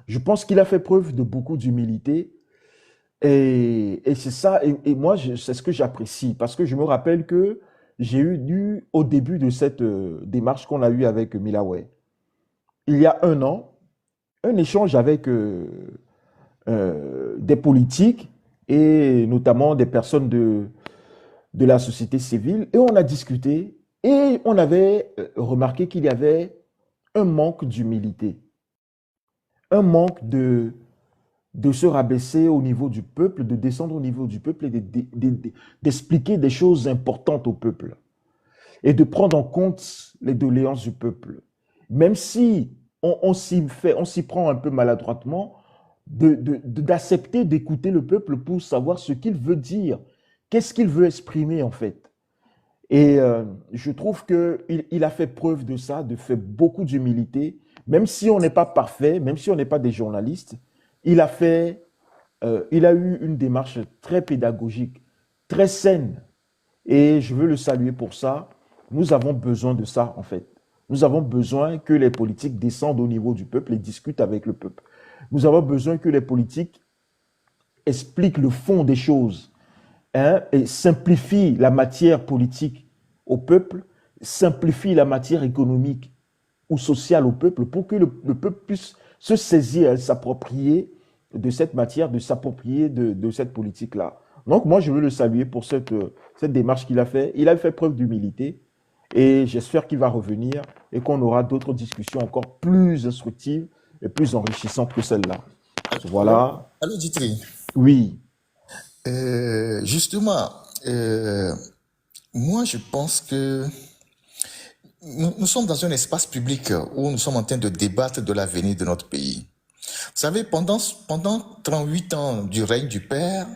Je pense qu'il a fait preuve de beaucoup d'humilité et c'est ça, et moi, c'est ce que j'apprécie parce que je me rappelle que j'ai eu, au début de cette démarche qu'on a eue avec Milaway, il y a un an, un échange avec des politiques et notamment des personnes de la société civile et on a discuté et on avait remarqué qu'il y avait un manque d'humilité, un manque de se rabaisser au niveau du peuple, de descendre au niveau du peuple et d'expliquer des choses importantes au peuple et de prendre en compte les doléances du peuple. Même si on s'y prend un peu maladroitement, d'accepter d'écouter le peuple pour savoir ce qu'il veut dire, qu'est-ce qu'il veut exprimer en fait. Et je trouve qu'il a fait preuve de ça, de faire beaucoup d'humilité, même si on n'est pas parfait, même si on n'est pas des journalistes, il a fait, il a eu une démarche très pédagogique, très saine, et je veux le saluer pour ça. Nous avons besoin de ça, en fait. Nous avons besoin que les politiques descendent au niveau du peuple et discutent avec le peuple. Nous avons besoin que les politiques expliquent le fond des choses, hein, et simplifient la matière politique au peuple, simplifient la matière économique ou sociale au peuple pour que le peuple puisse se saisir, s'approprier de cette matière, de s'approprier de cette politique-là. Donc moi, je veux le saluer pour cette démarche qu'il a fait. Il a fait preuve d'humilité et j'espère qu'il va revenir et qu'on aura d'autres discussions encore plus instructives et plus enrichissantes que celle-là. Allô, Voilà. allô, Ditri. Oui, Justement, euh, moi, je pense que nous sommes dans un espace public où nous sommes en train de débattre de l'avenir de notre pays. Vous savez, pendant 38 ans du règne du Père,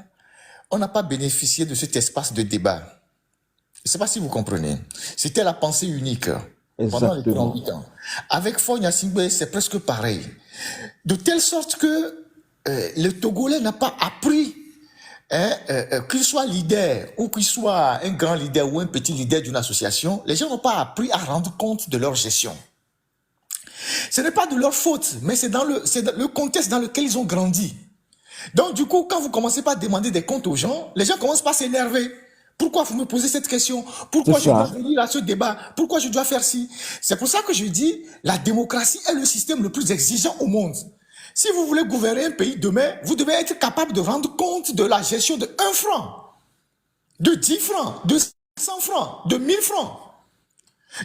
on n'a pas bénéficié de cet espace de débat. Je ne sais pas si vous comprenez. C'était la pensée unique pendant les exactement. 38 ans. Avec Faure Gnassingbé, c'est presque pareil. De telle sorte que le Togolais n'a pas appris, hein, qu'il soit leader ou qu'il soit un grand leader ou un petit leader d'une association, les gens n'ont pas appris à rendre compte de leur gestion. Ce n'est pas de leur faute, mais c'est dans le contexte dans lequel ils ont grandi. Donc du coup, quand vous commencez pas à demander des comptes aux gens, les gens commencent pas à s'énerver. Pourquoi vous me posez cette question? C'est Pourquoi je dois ça. venir à ce débat? Pourquoi je dois faire ci? C'est pour ça que je dis, la démocratie est le système le plus exigeant au monde. Si vous voulez gouverner un pays demain, vous devez être capable de rendre compte de la gestion de 1 franc, de 10 francs, de 100 francs, de 1000 francs.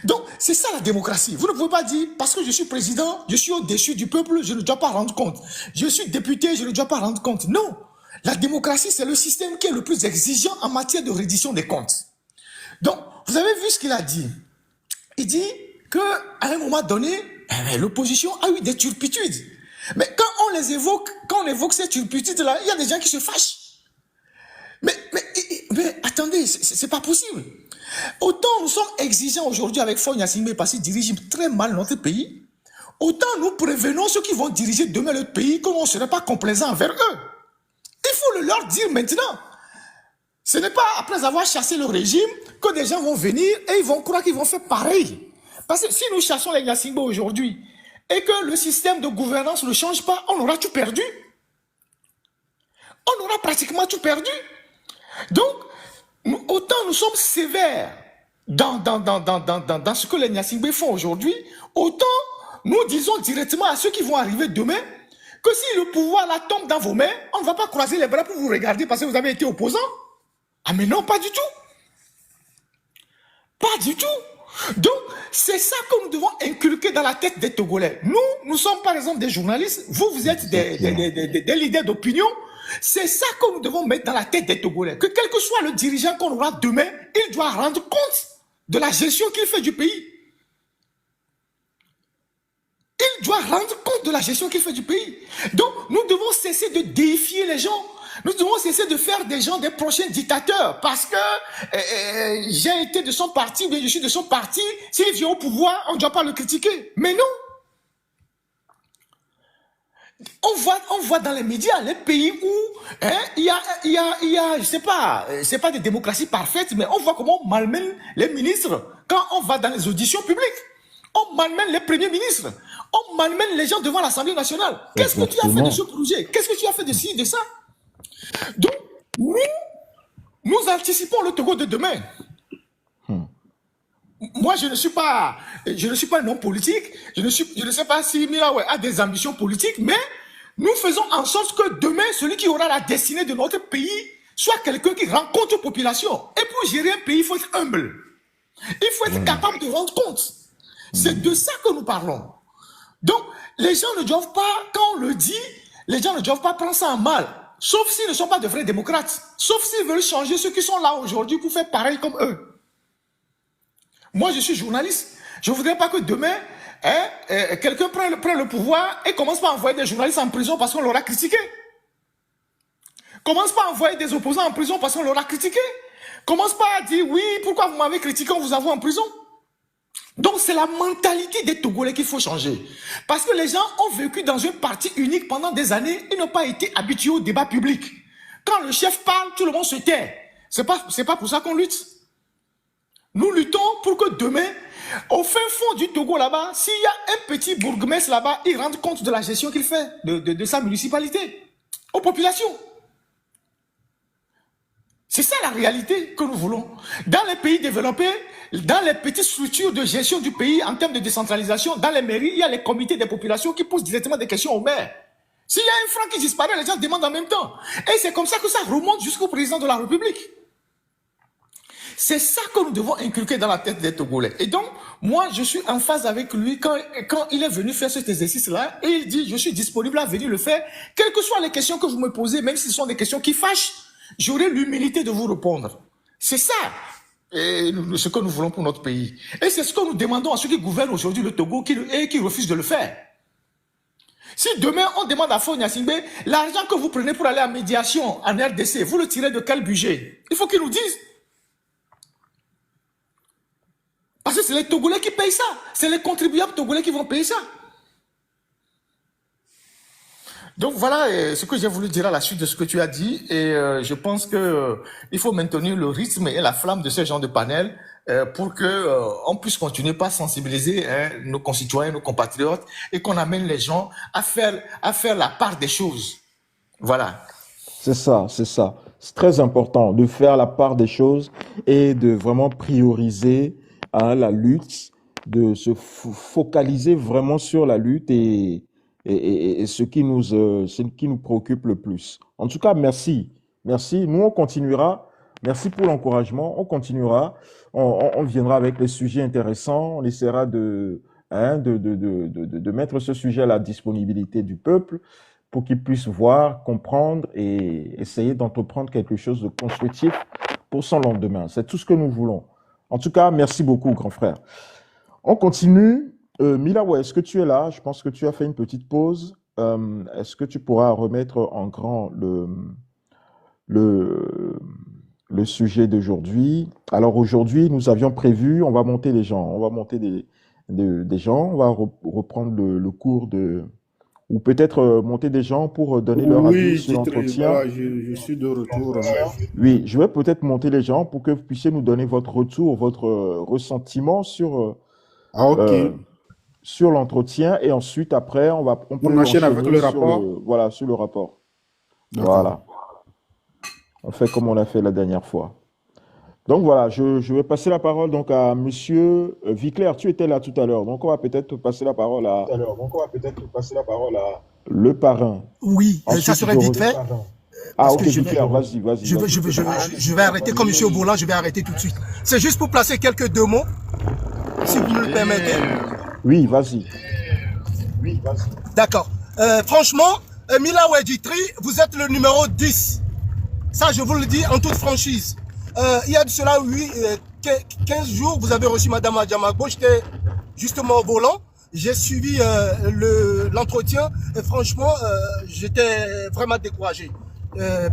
Donc, c'est ça la démocratie. Vous ne pouvez pas dire, parce que je suis président, je suis au-dessus du peuple, je ne dois pas rendre compte. Je suis député, je ne dois pas rendre compte. Non. La démocratie, c'est le système qui est le plus exigeant en matière de reddition des comptes. Donc, vous avez vu ce qu'il a dit. Il dit qu'à un moment donné, l'opposition a eu des turpitudes. Mais quand on les évoque, quand on évoque ces turpitudes-là, il y a des gens qui se fâchent. Mais, mais, mais attendez, c'est pas possible. Autant nous sommes exigeants aujourd'hui avec Faure Gnassingbé parce qu'il dirige très mal notre pays, autant nous prévenons ceux qui vont diriger demain notre pays qu'on ne serait pas complaisant envers eux. Il faut le leur dire maintenant. Ce n'est pas après avoir chassé le régime que des gens vont venir et ils vont croire qu'ils vont faire pareil. Parce que si nous chassons les Gnassingbé aujourd'hui et que le système de gouvernance ne change pas, on aura tout perdu. On aura pratiquement tout perdu. Donc, autant nous sommes sévères dans ce que les Gnassingbé font aujourd'hui, autant nous disons directement à ceux qui vont arriver demain que si le pouvoir là tombe dans vos mains, on ne va pas croiser les bras pour vous regarder parce que vous avez été opposant. Ah mais non, pas du tout. Pas du tout. Donc, c'est ça que nous devons inculquer dans la tête des Togolais. Nous sommes par exemple des journalistes, vous êtes Exactement. des leaders d'opinion. C'est ça que nous devons mettre dans la tête des Togolais. Que quel que soit le dirigeant qu'on aura demain, il doit rendre compte de la gestion qu'il fait du pays. Il doit rendre compte de la gestion qu'il fait du pays. Donc, nous devons cesser de déifier les gens. Nous devons cesser de faire des gens des prochains dictateurs parce que j'ai été de son parti, bien je suis de son parti. S'il vient au pouvoir, on ne doit pas le critiquer. Mais non. On voit dans les médias les pays où hein, il y a, je sais pas, c'est pas des démocraties parfaites, mais on voit comment on malmène les ministres quand on va dans les auditions publiques. On malmène les premiers ministres. On malmène les gens devant l'Assemblée nationale. Qu'est-ce que tu as fait de ce projet? Qu'est-ce que tu as fait de ci, de ça? Donc, nous anticipons le Togo de demain. Moi, je ne suis pas un homme politique. Je ne sais pas si Mirawe a des ambitions politiques, mais nous faisons en sorte que demain, celui qui aura la destinée de notre pays soit quelqu'un qui rencontre les populations. Et pour gérer un pays, il faut être humble. Il faut être capable de rendre compte. C'est de ça que nous parlons. Donc, les gens ne doivent pas, quand on le dit, les gens ne doivent pas prendre ça en mal. Sauf s'ils ne sont pas de vrais démocrates. Sauf s'ils veulent changer ceux qui sont là aujourd'hui pour faire pareil comme eux. Moi, je suis journaliste. Je ne voudrais pas que demain, quelqu'un prenne le pouvoir et commence par envoyer des journalistes en prison parce qu'on l'aura critiqué. Commence pas à envoyer des opposants en prison parce qu'on l'aura critiqué. Commence pas à dire, oui, pourquoi vous m'avez critiqué, on vous avoue en prison. Donc, c'est la mentalité des Togolais qu'il faut changer. Parce que les gens ont vécu dans un parti unique pendant des années et n'ont pas été habitués au débat public. Quand le chef parle, tout le monde se tait. C'est pas pour ça qu'on lutte. Nous luttons pour que demain, au fin fond du Togo là-bas, s'il y a un petit bourgmestre là-bas, il rende compte de la gestion qu'il fait de sa municipalité aux populations. C'est ça la réalité que nous voulons. Dans les pays développés, dans les petites structures de gestion du pays en termes de décentralisation, dans les mairies, il y a les comités des populations qui posent directement des questions aux maires. S'il y a un franc qui disparaît, les gens demandent en même temps. Et c'est comme ça que ça remonte jusqu'au président de la République. C'est ça que nous devons inculquer dans la tête des Togolais. Et donc, moi, je suis en phase avec lui quand il est venu faire cet exercice-là. Et il dit, je suis disponible à venir le faire. Quelles que soient les questions que vous me posez, même si ce sont des questions qui fâchent, j'aurai l'humilité de vous répondre. C'est ça ce que nous voulons pour notre pays. Et c'est ce que nous demandons à ceux qui gouvernent aujourd'hui le Togo et qui refusent de le faire. Si demain, on demande à Faure Gnassingbé, l'argent que vous prenez pour aller en médiation en RDC, vous le tirez de quel budget? Il faut qu'ils nous disent. Parce que c'est les Togolais qui payent ça. C'est les contribuables togolais qui vont payer ça. Donc voilà ce que j'ai voulu dire à la suite de ce que tu as dit. Et je pense que il faut maintenir le rythme et la flamme de ce genre de panel pour que on puisse continuer par sensibiliser nos concitoyens, nos compatriotes, et qu'on amène les gens à faire la part des choses. Voilà. C'est ça, c'est ça. C'est très important de faire la part des choses et de vraiment prioriser la lutte, de se focaliser vraiment sur la lutte et ce qui nous préoccupe le plus. En tout cas, merci. Merci. Nous, on continuera. Merci pour l'encouragement. On continuera. On viendra avec des sujets intéressants. On essaiera de mettre ce sujet à la disponibilité du peuple pour qu'il puisse voir, comprendre et essayer d'entreprendre quelque chose de constructif pour son lendemain. C'est tout ce que nous voulons. En tout cas, merci beaucoup, grand frère. On continue. Mirawe, est-ce que tu es là? Je pense que tu as fait une petite pause. Est-ce que tu pourras remettre en grand le sujet d'aujourd'hui? Alors aujourd'hui, nous avions prévu, on va monter les gens. On va monter des gens. On va reprendre le cours ou peut-être monter des gens pour donner leur avis sur l'entretien. Voilà, je suis de retour. Oui, je vais peut-être monter les gens pour que vous puissiez nous donner votre retour, votre ressentiment sur l'entretien, et ensuite après on enchaîne avec le rapport. Sur le rapport. Voilà. On fait comme on a fait la dernière fois. Donc voilà, je vais passer la parole donc à Monsieur Viclair. Tu étais là tout à l'heure, donc on va peut-être passer la parole à le parrain. Oui, ça serait vite fait. Ok, Viclair, vas-y. Je vais arrêter comme Monsieur Bourlan, je vais arrêter tout de suite. C'est juste pour placer quelques deux mots, si vous me le permettez. Oui, vas-y. D'accord. Franchement, Mirawe Djitri, vous êtes le numéro 10. Ça, je vous le dis en toute franchise. Il y a de cela 15 jours, vous avez reçu Madame Adjamagbo, j'étais justement au volant. J'ai suivi l'entretien et franchement, j'étais vraiment découragé.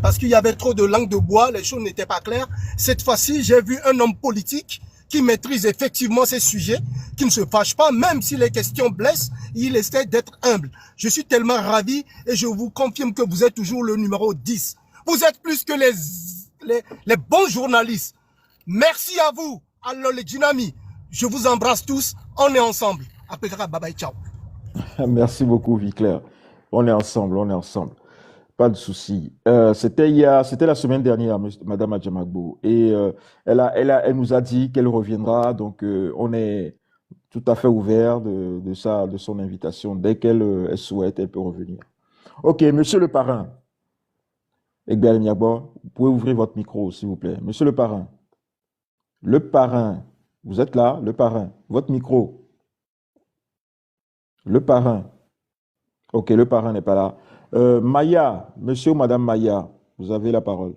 Parce qu'il y avait trop de langue de bois, les choses n'étaient pas claires. Cette fois-ci, j'ai vu un homme politique qui maîtrise effectivement ces sujets, qui ne se fâche pas, même si les questions blessent, il essaie d'être humble. Je suis tellement ravi et je vous confirme que vous êtes toujours le numéro 10. Vous êtes plus que les bons journalistes. Merci à vous, alors les dynamiques. Je vous embrasse tous, on est ensemble. Après, bye bye, ciao. Merci beaucoup, Viclair. On est ensemble, on est ensemble. Pas de souci. C'était la semaine dernière, Madame Adjamagbo, et elle nous a dit qu'elle reviendra. Donc, on est tout à fait ouvert de son invitation. Dès elle souhaite, elle peut revenir. Ok, Monsieur le parrain, Egbel Miagbo, vous pouvez ouvrir votre micro, s'il vous plaît. Monsieur le parrain, vous êtes là, le parrain, votre micro, le parrain. Ok, le parrain n'est pas là. Maya, monsieur ou madame Maya, vous avez la parole.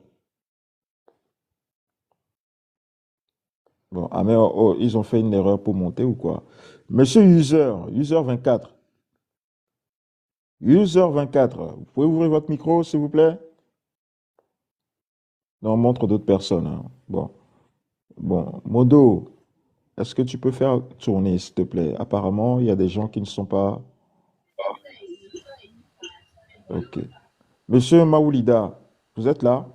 Bon, ah mais ils ont fait une erreur pour monter ou quoi? Monsieur User24, vous pouvez ouvrir votre micro, s'il vous plaît? Non, on montre d'autres personnes, hein. Bon, Modo, est-ce que tu peux faire tourner, s'il te plaît? Apparemment, il y a des gens qui ne sont pas... Ok. Monsieur Maoulida, vous êtes là?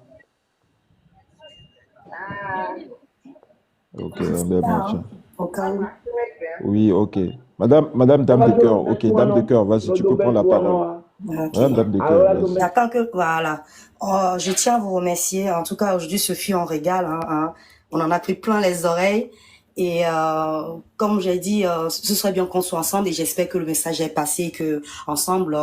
Ok, tiens. Oui, ok. Madame Dame de Cœur, ok, Dame de Cœur, vas-y, tu peux prendre la parole. Ok. Madame Dame de Cœur, vas-y. J'attends que, voilà. Je tiens à vous remercier. En tout cas, aujourd'hui, ce fut un régal, hein. On en a pris plein les oreilles. Et comme j'ai dit, ce serait bien qu'on soit ensemble et j'espère que le message est passé, que ensemble,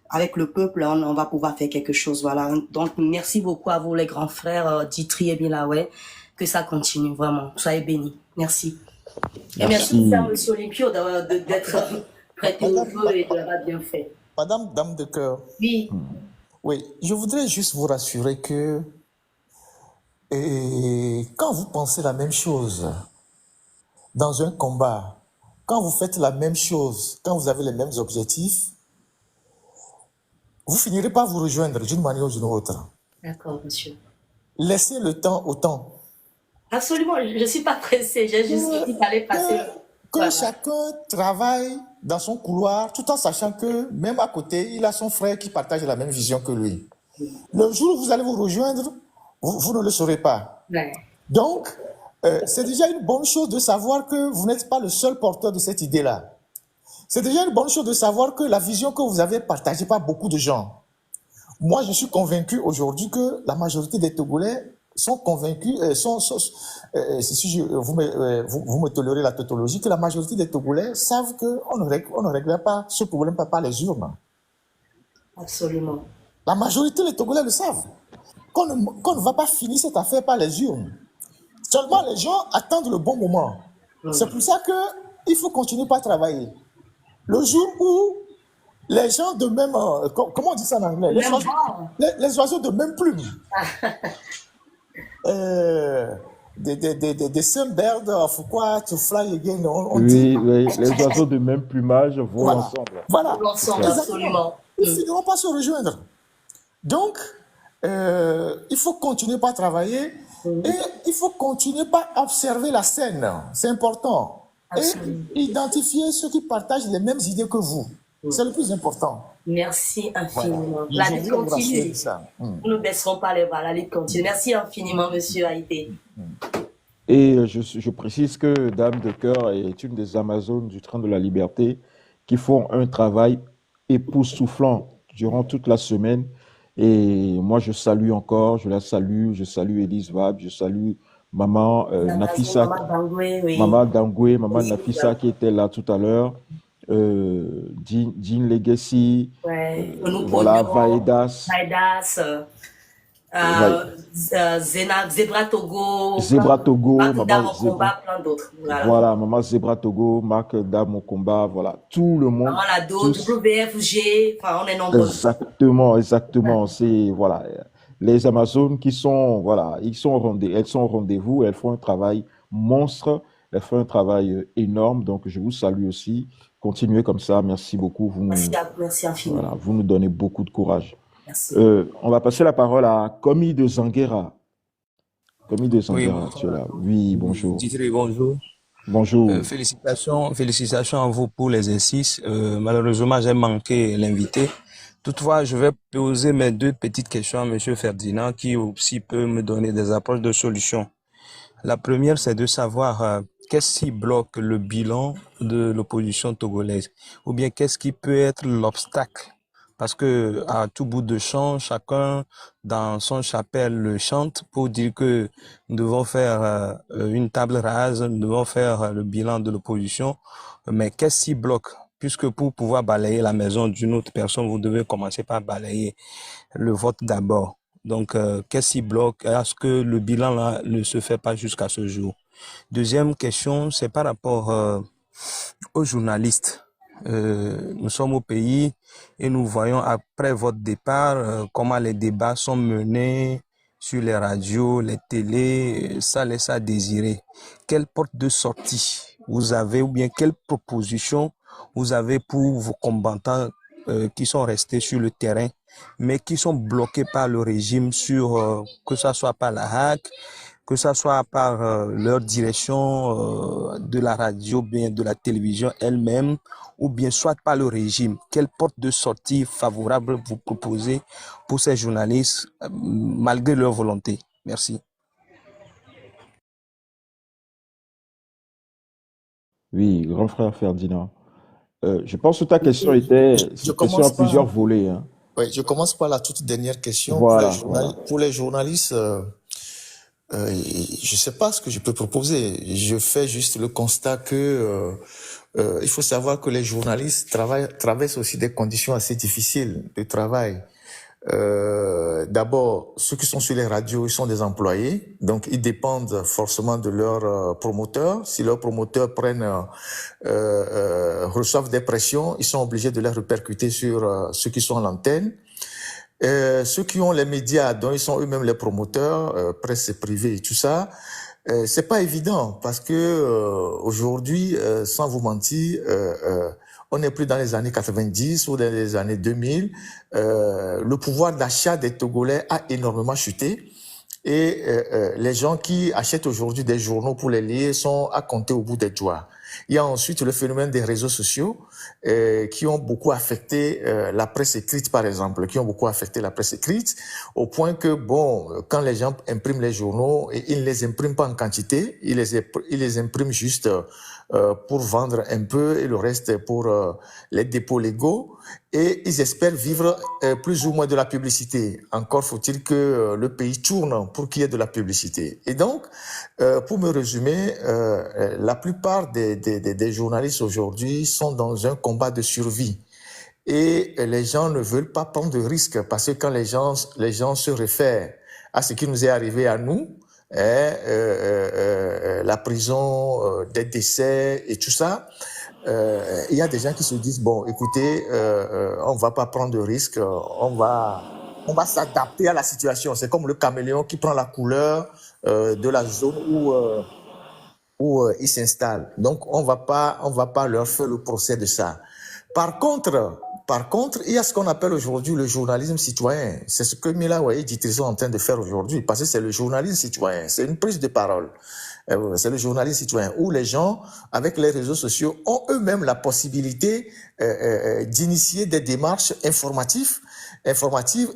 avec le peuple, on va pouvoir faire quelque chose. Voilà. Donc, merci beaucoup à vous, les grands frères Ditri et Bilaway. Que ça continue, vraiment. Soyez bénis. Merci. Et merci à M. Olympio d'être prêté au jeu et de l'avoir bien fait. Madame Dame de Cœur. Oui. Oui, je voudrais juste vous rassurer que quand vous pensez la même chose dans un combat, quand vous faites la même chose, quand vous avez les mêmes objectifs, vous finirez par vous rejoindre d'une manière ou d'une autre. D'accord, monsieur. Laissez le temps au temps. Absolument, je ne suis pas pressée, j'ai juste dit qu'il fallait passer. Que voilà. Chacun travaille dans son couloir, tout en sachant que même à côté, il a son frère qui partage la même vision que lui. Le jour où vous allez vous rejoindre, vous ne le saurez pas. Ouais. Donc, c'est déjà une bonne chose de savoir que vous n'êtes pas le seul porteur de cette idée-là. C'est déjà une bonne chose de savoir que la vision que vous avez partagée par beaucoup de gens. Moi, je suis convaincu aujourd'hui que la majorité des Togolais sont convaincus, si vous me tolérez la tautologie, que la majorité des Togolais savent qu'on ne règle pas ce problème par les urnes. Absolument. La majorité des Togolais le savent. Qu'on ne va pas finir cette affaire par les urnes. Seulement, les gens attendent le bon moment. C'est pour ça qu'il faut continuer par travailler. Le jour où les gens de même... comment on dit ça en anglais? Les oiseaux de même plume. Des same bird of what to fly again. On dit. Oui, les oiseaux de même plumage vont ensemble. Voilà. Absolument. Ils ne finiront pas se rejoindre. Donc, il faut continuer par travailler et il faut continuer par observer la scène. C'est important. Absolument. Et identifier ceux qui partagent les mêmes idées que vous. C'est le plus important. Merci infiniment. Voilà. La lutte continue. Nous ne baisserons pas les bras. La lutte continue. Merci infiniment, monsieur Haïté. Et je précise que Dame de Cœur est une des Amazones du Train de la Liberté qui font un travail époustouflant durant toute la semaine. Et moi, je salue encore, je salue Élise Vab, je salue Maman Nafissa, Maman Dangoué, Maman Nafissa qui était là tout à l'heure. Jean Legacy, voilà, Vaedas, Zebra Togo, Maman Zebra, plein d'autres. Voilà, Maman Zebra Togo, Marc Damokomba, voilà, tout le monde. Maman Lado, WFG, enfin, on est nombreux. Exactement, c'est, voilà, les Amazones qui sont, voilà, elles sont au rendez-vous, elles font un travail monstre, elles font un travail énorme, donc je vous salue aussi. Continuez comme ça, merci beaucoup. Merci infiniment. Voilà, vous nous donnez beaucoup de courage. Merci. On va passer la parole à Komi de Zanguera. Komi de Zanguera, oui, tu es là. Oui, bonjour. Ditri, bonjour. Bonjour. Félicitations à vous pour l'exercice. Malheureusement, j'ai manqué l'invité. Toutefois, je vais poser mes deux petites questions à M. Ferdinand qui aussi peut me donner des approches de solutions. La première, c'est de savoir qu'est-ce qui bloque le bilan de l'opposition togolaise? Ou bien qu'est-ce qui peut être l'obstacle? Parce que à tout bout de champ, chacun dans son chapelle chante pour dire que nous devons faire une table rase, nous devons faire le bilan de l'opposition. Mais qu'est-ce qui bloque? Puisque pour pouvoir balayer la maison d'une autre personne, vous devez commencer par balayer le vote d'abord. Donc, qu'est-ce qui bloque? Est-ce que le bilan là ne se fait pas jusqu'à ce jour? Deuxième question, c'est par rapport aux journalistes. Nous sommes au pays et nous voyons après votre départ comment les débats sont menés sur les radios, les télés, ça laisse à désirer. Quelle porte de sortie vous avez ou bien quelle proposition vous avez pour vos combattants qui sont restés sur le terrain mais qui sont bloqués par le régime sur que ça soit par la hack, que ça soit par leur direction de la radio, bien de la télévision elle-même, ou bien soit par le régime. Quelle porte de sortie favorable vous proposez pour ces journalistes malgré leur volonté? Merci. Oui, grand frère Ferdinand. Je pense que ta question était, c'est Je une question à commence plusieurs par, volets, hein. oui, je commence par la toute dernière question. Voilà, voilà. Pour les journalistes, je sais pas ce que je peux proposer. Je fais juste le constat que il faut savoir que les journalistes traversent aussi des conditions assez difficiles de travail. D'abord, ceux qui sont sur les radios, ils sont des employés, donc ils dépendent forcément de leurs promoteurs. Si leurs promoteurs reçoivent des pressions, ils sont obligés de les répercuter sur ceux qui sont à l'antenne. Ceux qui ont les médias, dont ils sont eux-mêmes les promoteurs, presse privée et tout ça, c'est pas évident parce que aujourd'hui, sans vous mentir, on n'est plus dans les années 90 ou dans les années 2000. Le pouvoir d'achat des Togolais a énormément chuté. Et les gens qui achètent aujourd'hui des journaux pour les lire sont à compter au bout des doigts. Il y a ensuite le phénomène des réseaux sociaux qui ont beaucoup affecté la presse écrite, par exemple, qui ont beaucoup affecté la presse écrite, au point que, bon, quand les gens impriment les journaux, ils ne les impriment pas en quantité, ils les impriment juste pour vendre un peu et le reste pour les dépôts légaux. Et ils espèrent vivre plus ou moins de la publicité. Encore faut-il que le pays tourne pour qu'il y ait de la publicité. Et donc, pour me résumer, la plupart des journalistes aujourd'hui sont dans un combat de survie. Et les gens ne veulent pas prendre de risques parce que quand les gens se réfèrent à ce qui nous est arrivé à nous, la prison, des décès et tout ça, il y a des gens qui se disent, bon, écoutez, on va pas prendre de risques, on va s'adapter à la situation. C'est comme le caméléon qui prend la couleur de la zone où il s'installe. Donc, on va pas leur faire le procès de ça. Par contre, il y a ce qu'on appelle aujourd'hui le journalisme citoyen. C'est ce que Mila Ouaï-Djitri sont en train de faire aujourd'hui, parce que c'est le journalisme citoyen. C'est une prise de parole. C'est le journalisme citoyen où les gens, avec les réseaux sociaux, ont eux-mêmes la possibilité d'initier des démarches informatives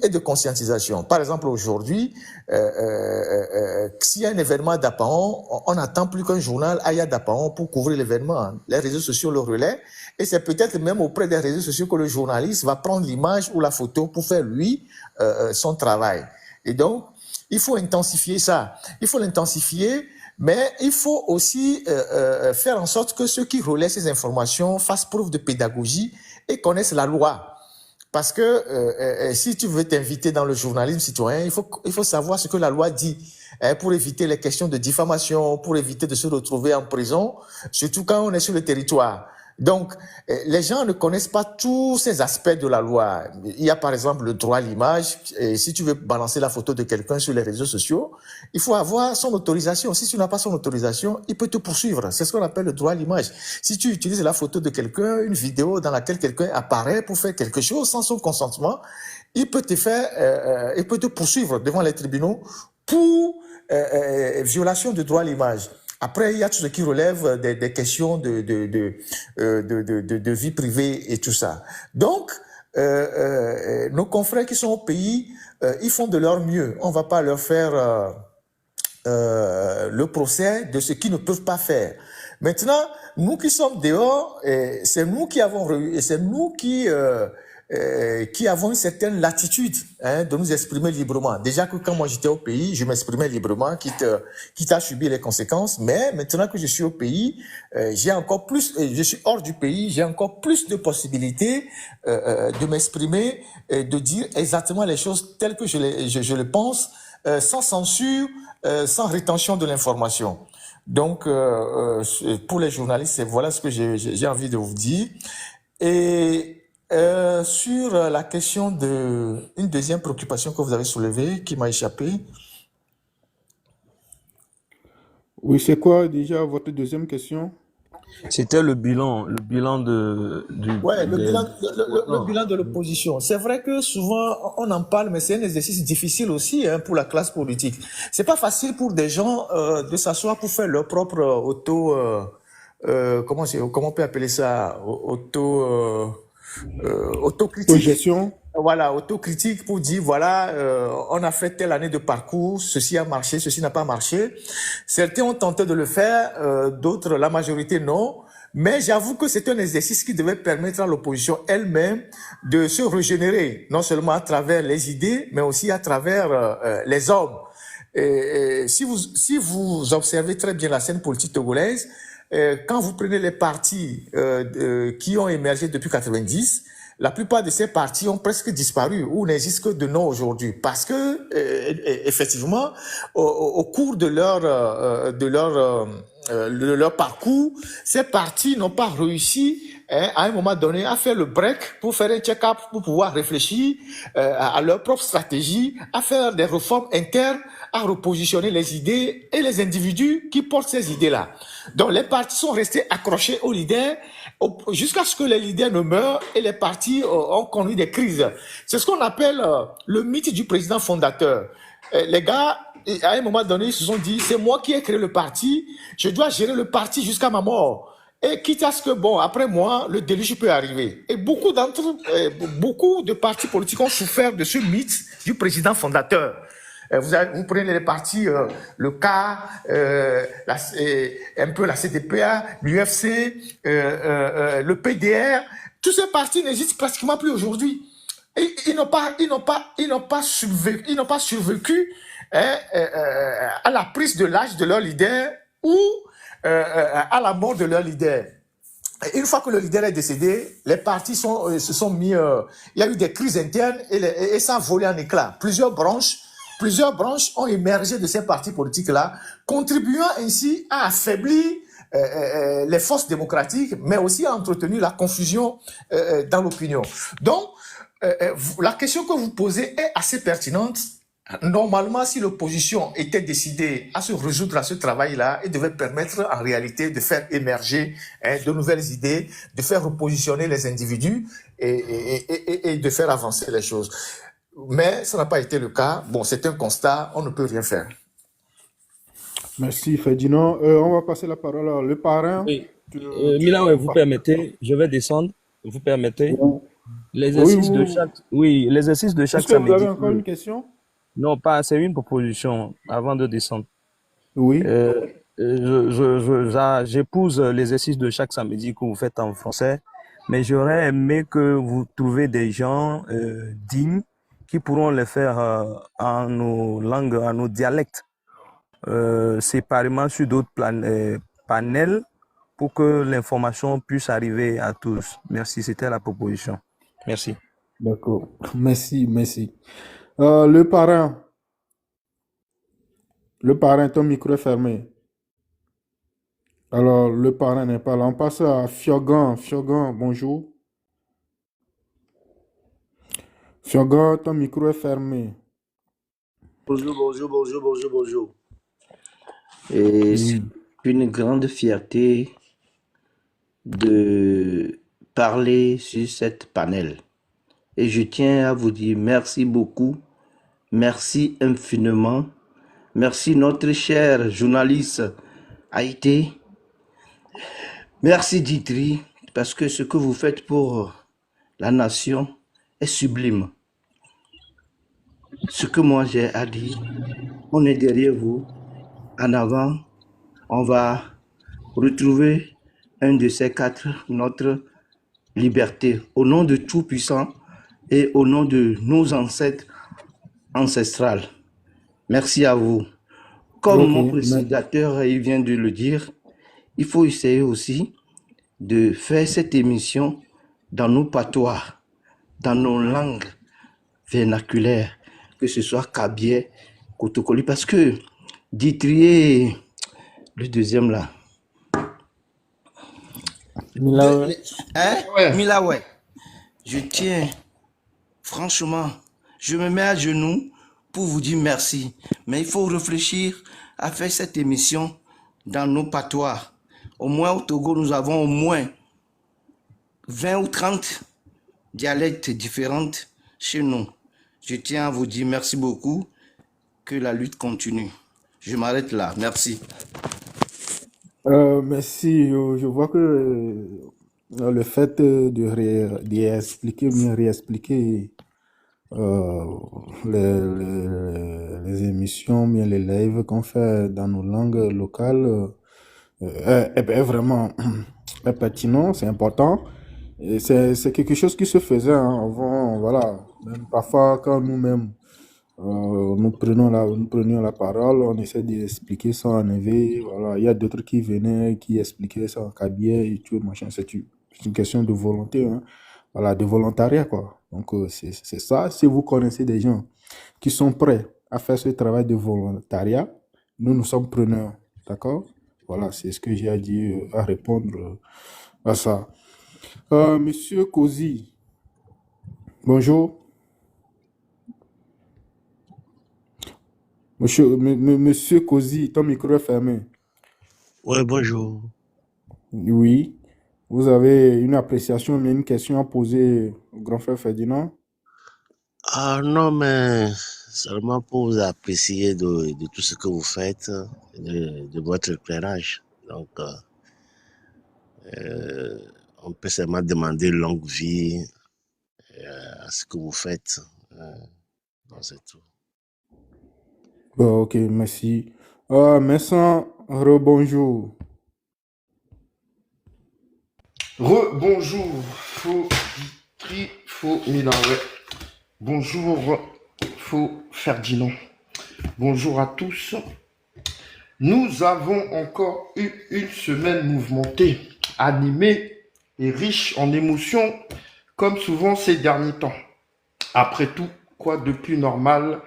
et de conscientisation. Par exemple, aujourd'hui, s'il y a un événement à Dapaon, on n'attend plus qu'un journal aille à Dapaon pour couvrir l'événement. Les réseaux sociaux le relaient et c'est peut-être même auprès des réseaux sociaux que le journaliste va prendre l'image ou la photo pour faire, lui, son travail. Et donc, il faut intensifier ça. Il faut l'intensifier, mais il faut aussi faire en sorte que ceux qui relaient ces informations fassent preuve de pédagogie et connaissent la loi. Parce que si tu veux t'inviter dans le journalisme citoyen, il faut savoir ce que la loi dit pour éviter les questions de diffamation, pour éviter de se retrouver en prison, surtout quand on est sur le territoire. Donc, les gens ne connaissent pas tous ces aspects de la loi. Il y a par exemple le droit à l'image. Et si tu veux balancer la photo de quelqu'un sur les réseaux sociaux, il faut avoir son autorisation. Si tu n'as pas son autorisation, il peut te poursuivre. C'est ce qu'on appelle le droit à l'image. Si tu utilises la photo de quelqu'un, une vidéo dans laquelle quelqu'un apparaît pour faire quelque chose sans son consentement, il peut te poursuivre devant les tribunaux pour violation du droit à l'image. Après, il y a tout ce qui relève des questions de vie privée et tout ça. Donc, nos confrères qui sont au pays, ils font de leur mieux. On ne va pas leur faire le procès de ce qu'ils ne peuvent pas faire. Maintenant, nous qui sommes dehors, c'est nous qui avons et c'est nous qui avons une certaine latitude de nous exprimer librement. Déjà que quand moi j'étais au pays, je m'exprimais librement, quitte à subir les conséquences. Mais maintenant que je suis au pays, j'ai encore plus, je suis hors du pays, j'ai encore plus de possibilités de m'exprimer, de dire exactement les choses telles que je les pense, sans censure, sans rétention de l'information. Donc, pour les journalistes, voilà ce que j'ai envie de vous dire. Et sur la question une deuxième préoccupation que vous avez soulevée, qui m'a échappé. Oui, c'est quoi déjà votre deuxième question? C'était le bilan de, Ouais, le des bilan, le bilan de opposants. l'opposition. C'est vrai que souvent on en parle, mais c'est un exercice difficile aussi pour la classe politique. C'est pas facile pour des gens de s'asseoir pour faire leur propre comment on peut appeler ça, autocritique. Gestion. Voilà, autocritique pour dire, voilà, on a fait telle année de parcours, ceci a marché, ceci n'a pas marché. Certains ont tenté de le faire, d'autres, la majorité non. Mais j'avoue que c'est un exercice qui devait permettre à l'opposition elle-même de se régénérer, non seulement à travers les idées, mais aussi à travers les hommes. Et si vous observez très bien la scène politique togolaise, quand vous prenez les partis qui ont émergé depuis 90, la plupart de ces partis ont presque disparu ou n'existent que de nom aujourd'hui parce que effectivement au cours de leur parcours, ces partis n'ont pas réussi à un moment donné à faire le break pour faire un check-up pour pouvoir réfléchir à leur propre stratégie, à faire des réformes internes, à repositionner les idées et les individus qui portent ces idées-là. Donc les partis sont restés accrochés aux leaders jusqu'à ce que les leaders ne meurent et les partis ont connu des crises. C'est ce qu'on appelle le mythe du président fondateur. Les gars, à un moment donné, ils se sont dit, c'est moi qui ai créé le parti, je dois gérer le parti jusqu'à ma mort. Et quitte à ce que, bon, après moi, le déluge peut arriver. Et beaucoup de partis politiques ont souffert de ce mythe du président fondateur. Vous prenez les partis, le K, un peu la CDPA, l'UFC, le PDR, tous ces partis n'existent pratiquement plus aujourd'hui. Ils n'ont pas survécu à la prise de l'âge de leur leader ou à la mort de leur leader. Et une fois que le leader est décédé, les partis se sont mis. Il y a eu des crises internes et ça a volé en éclats. Plusieurs branches ont émergé de ces partis politiques-là, contribuant ainsi à affaiblir les forces démocratiques, mais aussi à entretenir la confusion dans l'opinion. Donc, la question que vous posez est assez pertinente. Normalement, si l'opposition était décidée à se résoudre à ce travail-là, elle devait permettre en réalité de faire émerger de nouvelles idées, de faire repositionner les individus et de faire avancer les choses. Mais ça n'a pas été le cas. Bon, c'est un constat, on ne peut rien faire. Merci Ferdinand. On va passer la parole à le parrain. Oui. Milawe, vous permettez, je vais descendre, vous permettez. L'exercice de chaque, l'exercice de chaque Est-ce que vous samedi. avez encore une question? Non, pas, c'est une proposition avant de descendre. Oui. J'épouse l'exercice de chaque samedi que vous faites en français, mais j'aurais aimé que vous trouviez des gens dignes qui pourront le faire en nos langues, en nos dialectes, séparément sur d'autres panels pour que l'information puisse arriver à tous. Merci, c'était la proposition. Merci. D'accord. Merci. Le parrain, ton micro est fermé. Alors, le parrain n'est pas là. On passe à Fiogan. Fiogan, bonjour. Fiogan, ton micro est fermé. Bonjour. Et c'est une grande fierté de parler sur cette panel. Et je tiens à vous dire merci beaucoup, merci infiniment, merci notre cher journaliste Haïté, merci Ditri, parce que ce que vous faites pour la nation est sublime. Ce que moi j'ai à dire, on est derrière vous, en avant, on va retrouver un de ces quatre, notre liberté. Au nom de Tout-Puissant et au nom de nos ancêtres ancestrales. Merci à vous. Comme Ok, mon prédicateur il vient de le dire, il faut essayer aussi de faire cette émission dans nos patois, dans nos langues vernaculaires, que ce soit Kabié, Kotokoli, parce que Ditrier, le deuxième là, Mila, Milawe, je tiens, franchement, je me mets à genoux pour vous dire merci. Mais il faut réfléchir à faire cette émission dans nos patois. Au moins au Togo, nous avons au moins 20 ou 30 dialectes différentes chez nous. Je tiens à vous dire merci beaucoup, que la lutte continue. Je m'arrête là, merci. merci. Je vois que le fait de réexpliquer, bien réexpliquer les émissions, bien les lives qu'on fait dans nos langues locales est vraiment est pertinent, c'est important. Et c'est quelque chose qui se faisait avant, voilà. Même parfois, quand nous-mêmes nous prenions la parole, on essaie d'expliquer ça en éveil. Voilà. Il y a d'autres qui venaient, qui expliquaient ça en cabinet et tout, machin. C'est une question de volonté, hein. Voilà, de volontariat, quoi. Donc, c'est ça. Si vous connaissez des gens qui sont prêts à faire ce travail de volontariat, nous sommes preneurs. D'accord? Voilà, c'est ce que j'ai à dire, à répondre à ça. Monsieur Kozi, bonjour. Monsieur Kozi, ton micro est fermé. Ouais, bonjour. Oui. Vous avez une appréciation, mais une question à poser au grand frère Ferdinand? Ah non, mais seulement pour vous apprécier de tout ce que vous faites, de votre éclairage. Donc, on peut seulement demander longue vie à ce que vous faites. Non, c'est tout. Bon, ok, merci. Messan, rebonjour. Rebonjour, faux Ditri, faux Milawe. Bonjour, faux Ferdinand. Bonjour à tous. Nous avons encore eu une semaine mouvementée, animée et riche en émotions, comme souvent ces derniers temps. Après tout, quoi de plus normal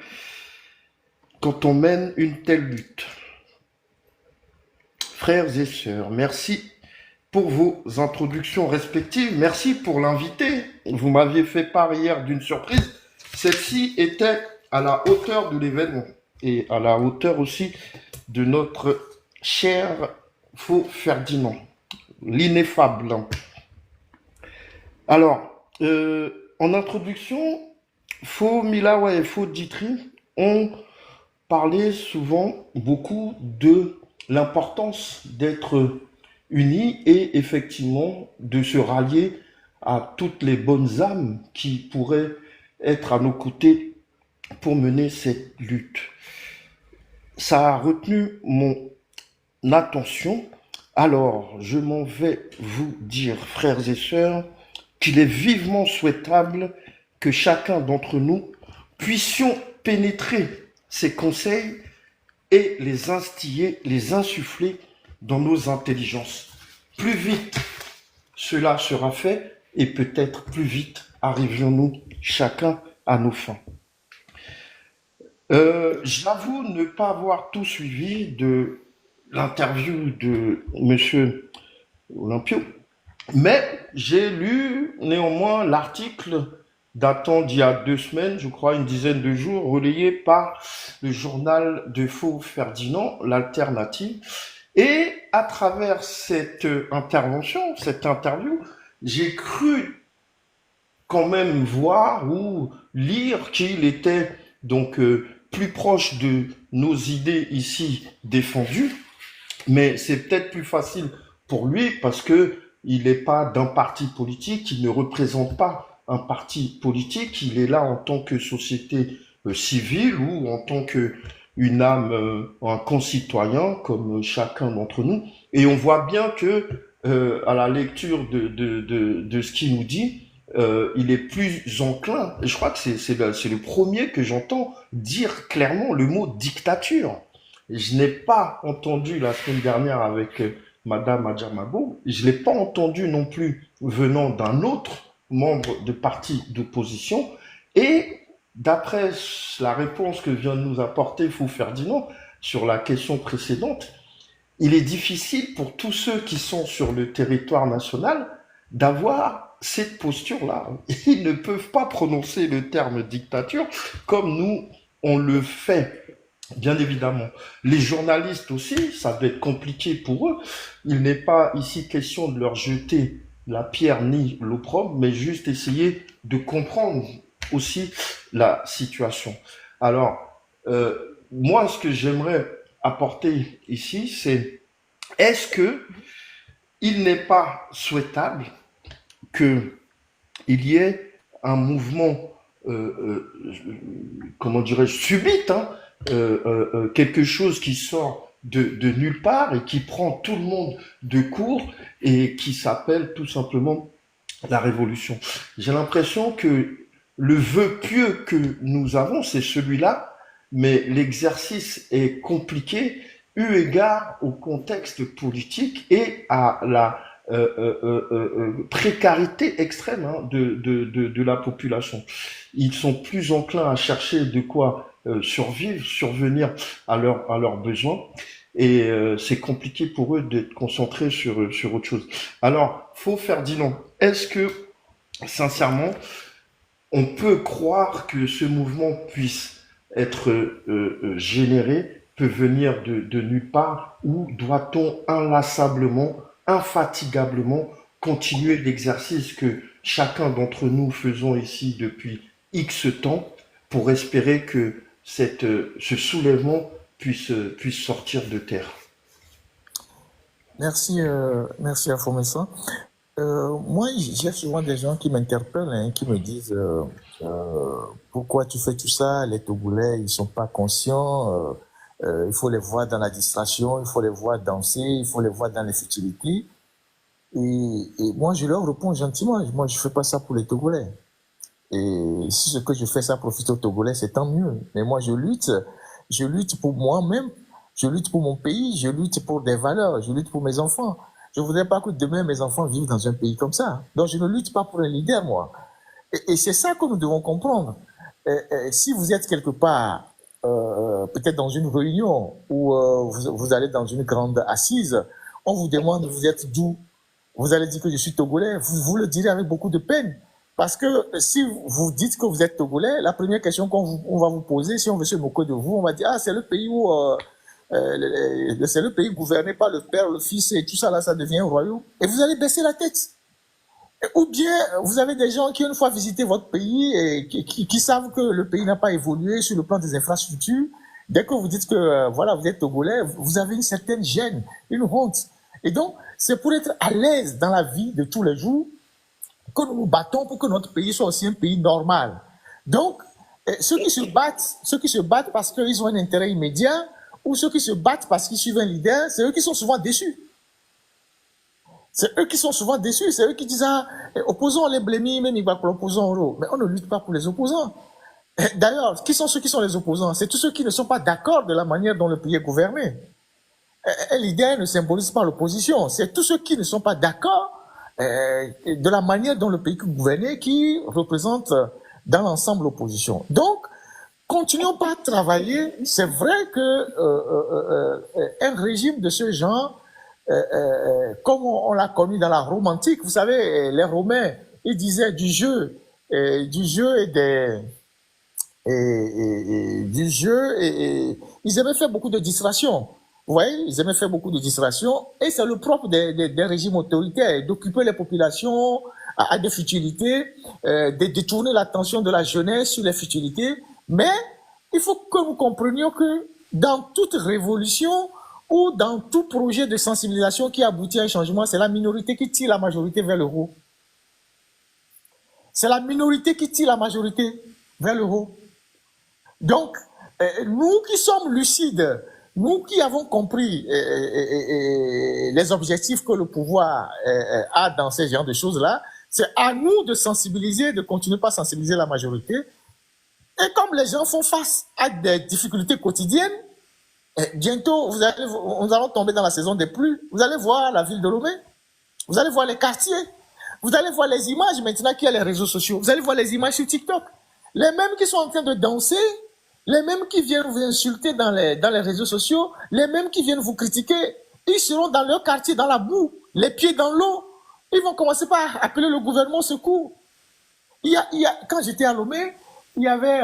quand on mène une telle lutte? Frères et sœurs, merci pour vos introductions respectives. Merci pour l'invité. Vous m'aviez fait part hier d'une surprise. Celle-ci était à la hauteur de l'événement et à la hauteur aussi de notre cher faux Ferdinand, l'ineffable. Alors, en introduction, faux Milawe et faux Ditri ont parlé souvent beaucoup de l'importance d'être unis et effectivement de se rallier à toutes les bonnes âmes qui pourraient être à nos côtés pour mener cette lutte. Ça a retenu mon attention. Alors, je m'en vais vous dire, frères et sœurs, qu'il est vivement souhaitable que chacun d'entre nous puissions pénétrer ces conseils et les instiller, les insuffler dans nos intelligences. Plus vite cela sera fait et peut-être plus vite arriverons-nous chacun à nos fins. J'avoue ne pas avoir tout suivi de l'interview de Monsieur Olympio, mais j'ai lu néanmoins l'article datant d'il y a 2 semaines, je crois une dizaine de jours, relayé par le journal de Faux Ferdinand, l'Alternative. Et à travers cette intervention, cette interview, j'ai cru quand même voir ou lire qu'il était donc plus proche de nos idées ici défendues, mais c'est peut-être plus facile pour lui parce que il n'est pas d'un parti politique, il ne représente pas un parti politique, il est là en tant que société civile ou en tant que une âme, un concitoyen comme chacun d'entre nous. Et on voit bien que à la lecture de ce qu'il nous dit, il est plus enclin. Et je crois que c'est le premier que j'entends dire clairement le mot dictature. Je n'ai pas entendu la semaine dernière avec Madame Adjamabo, je l'ai pas entendu non plus venant d'un autre membre de parti d'opposition. Et d'après la réponse que vient de nous apporter Fou Ferdinand sur la question précédente, il est difficile pour tous ceux qui sont sur le territoire national d'avoir cette posture-là. Ils ne peuvent pas prononcer le terme dictature comme nous, on le fait. Bien évidemment. Les journalistes aussi, ça va être compliqué pour eux. Il n'est pas ici question de leur jeter la pierre ni l'opprobre, mais juste essayer de comprendre aussi la situation. Alors, moi, ce que j'aimerais apporter ici, c'est est-ce que il n'est pas souhaitable qu'il y ait un mouvement, comment dirais-je, subite, hein, quelque chose qui sort de nulle part et qui prend tout le monde de court et qui s'appelle tout simplement la révolution. J'ai l'impression que le vœu pieux que nous avons, c'est celui-là, mais l'exercice est compliqué eu égard au contexte politique et à la précarité extrême, hein, de la population. Ils sont plus enclins à chercher de quoi survivre, survenir à leurs besoins, et c'est compliqué pour eux d'être concentrés sur autre chose. Alors, Faux Ferdinand, est-ce que, sincèrement, on peut croire que ce mouvement puisse être généré, peut venir de nulle part, ou doit-on inlassablement, infatigablement continuer l'exercice que chacun d'entre nous faisons ici depuis X temps pour espérer que ce soulèvement puisse sortir de terre? Merci, merci à Fomessa. Moi, j'ai souvent des gens qui m'interpellent, hein, qui me disent pourquoi tu fais tout ça? Les Togolais, ils sont pas conscients. Il faut les voir dans la distraction, il faut les voir danser, il faut les voir dans les futilités. Et moi, je leur réponds gentiment. Moi, je fais pas ça pour les Togolais. Et si ce que je fais, ça profite aux Togolais, c'est tant mieux. Mais moi, je lutte pour moi-même, je lutte pour mon pays, je lutte pour des valeurs, je lutte pour mes enfants. Je voudrais pas que demain, mes enfants vivent dans un pays comme ça. Donc, je ne lutte pas pour un leader, moi. Et c'est ça que nous devons comprendre. Si vous êtes quelque part, peut-être dans une réunion, ou vous allez dans une grande assise, on vous demande, vous êtes d'où? Vous allez dire que je suis Togolais, vous le direz avec beaucoup de peine. Parce que si vous dites que vous êtes Togolais, la première question qu'on va vous poser, si on veut se moquer de vous, on va dire, ah, c'est le pays où, c'est le pays gouverné par le père, le fils, et tout ça, là, ça devient un royaume. Et vous allez baisser la tête. Ou bien, vous avez des gens qui, une fois visité votre pays, et qui savent que le pays n'a pas évolué sur le plan des infrastructures. Dès que vous dites que, voilà, vous êtes Togolais, vous avez une certaine gêne, une honte. Et donc, c'est pour être à l'aise dans la vie de tous les jours que nous nous battons pour que notre pays soit aussi un pays normal. Donc, ceux qui se battent parce qu'ils ont un intérêt immédiat, ou ceux qui se battent parce qu'ils suivent un leader, c'est eux qui sont souvent déçus. C'est eux qui sont souvent déçus, c'est eux qui disent, ah, opposons les blémis, même ils battent pour l'opposant. Mais on ne lutte pas pour les opposants. D'ailleurs, qui sont ceux qui sont les opposants? C'est tous ceux qui ne sont pas d'accord de la manière dont le pays est gouverné. Un leader ne symbolise pas l'opposition, c'est tous ceux qui ne sont pas d'accord de la manière dont le pays est gouverné qui représente dans l'ensemble l'opposition. Donc, continuons pas à travailler. C'est vrai que un régime de ce genre, comme on l'a connu dans la Rome antique, vous savez, les Romains, ils disaient du jeu et ils avaient fait beaucoup de distractions. Vous voyez, ils aimaient faire beaucoup de distractions, et c'est le propre des régimes autoritaires, d'occuper les populations à des futilités, de détourner l'attention de la jeunesse sur les futilités. Mais il faut que nous comprenions que dans toute révolution ou dans tout projet de sensibilisation qui aboutit à un changement, c'est la minorité qui tire la majorité vers le haut. C'est la minorité qui tire la majorité vers le haut. Donc, nous qui sommes lucides, nous qui avons compris les objectifs que le pouvoir a dans ces genres de choses-là, c'est à nous de sensibiliser, de continuer par sensibiliser la majorité. Et comme les gens font face à des difficultés quotidiennes, bientôt, nous allons tomber dans la saison des pluies. Vous allez voir la ville de Lomé, vous allez voir les quartiers, vous allez voir les images maintenant qu'il y a les réseaux sociaux, vous allez voir les images sur TikTok. Les mêmes qui sont en train de danser, les mêmes qui viennent vous insulter dans les réseaux sociaux, les mêmes qui viennent vous critiquer, ils seront dans leur quartier, dans la boue, les pieds dans l'eau. Ils vont commencer par appeler le gouvernement au secours. Quand j'étais à Lomé, il y avait,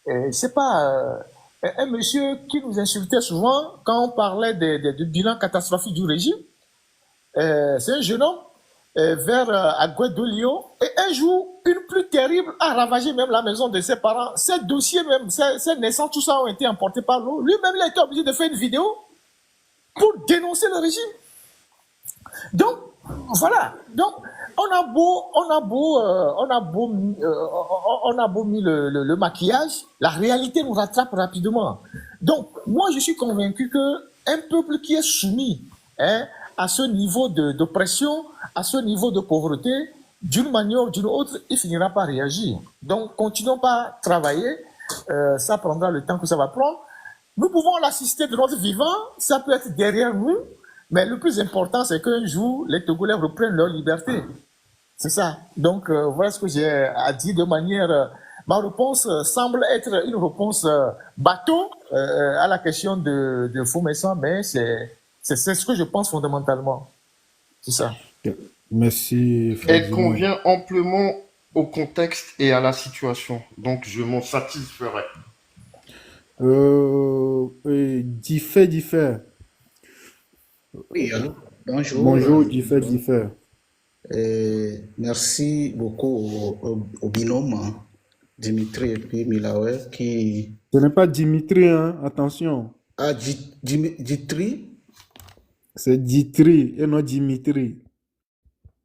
je sais pas, un monsieur qui nous insultait souvent quand on parlait du bilan catastrophique du régime. C'est un jeune homme vers Agoué de Lyon. Et un jour, une pluie terrible a ravagé même la maison de ses parents. Ses dossiers, même, ses naissances, tout ça ont été emportés par l'eau. Lui-même, il a été obligé de faire une vidéo pour dénoncer le régime. Donc, voilà. Donc, on a beau mis le maquillage, la réalité nous rattrape rapidement. Donc, moi, je suis convaincu qu'un peuple qui est soumis à ce niveau d'oppression, à ce niveau de pauvreté, d'une manière ou d'une autre, il finira par réagir. Donc, continuons par travailler. Ça prendra le temps que ça va prendre. Nous pouvons l'assister de notre vivant, ça peut être derrière nous, mais le plus important, c'est qu'un jour, les Togolais reprennent leur liberté. C'est ça. Donc, voilà ce que j'ai à dire de manière... ma réponse semble être une réponse bateau à la question de Fomessan, mais c'est ce que je pense fondamentalement. C'est ça. Merci. Elle convient amplement au contexte et à la situation. Donc, je m'en satisferai. Diffère. Oui, allô? Bonjour. Bonjour, diffère. Merci beaucoup au binôme Dimitri et puis Milawe qui... Ce n'est pas Dimitri, hein? Attention. Ah, Dimitri? C'est Ditri et non Dimitri.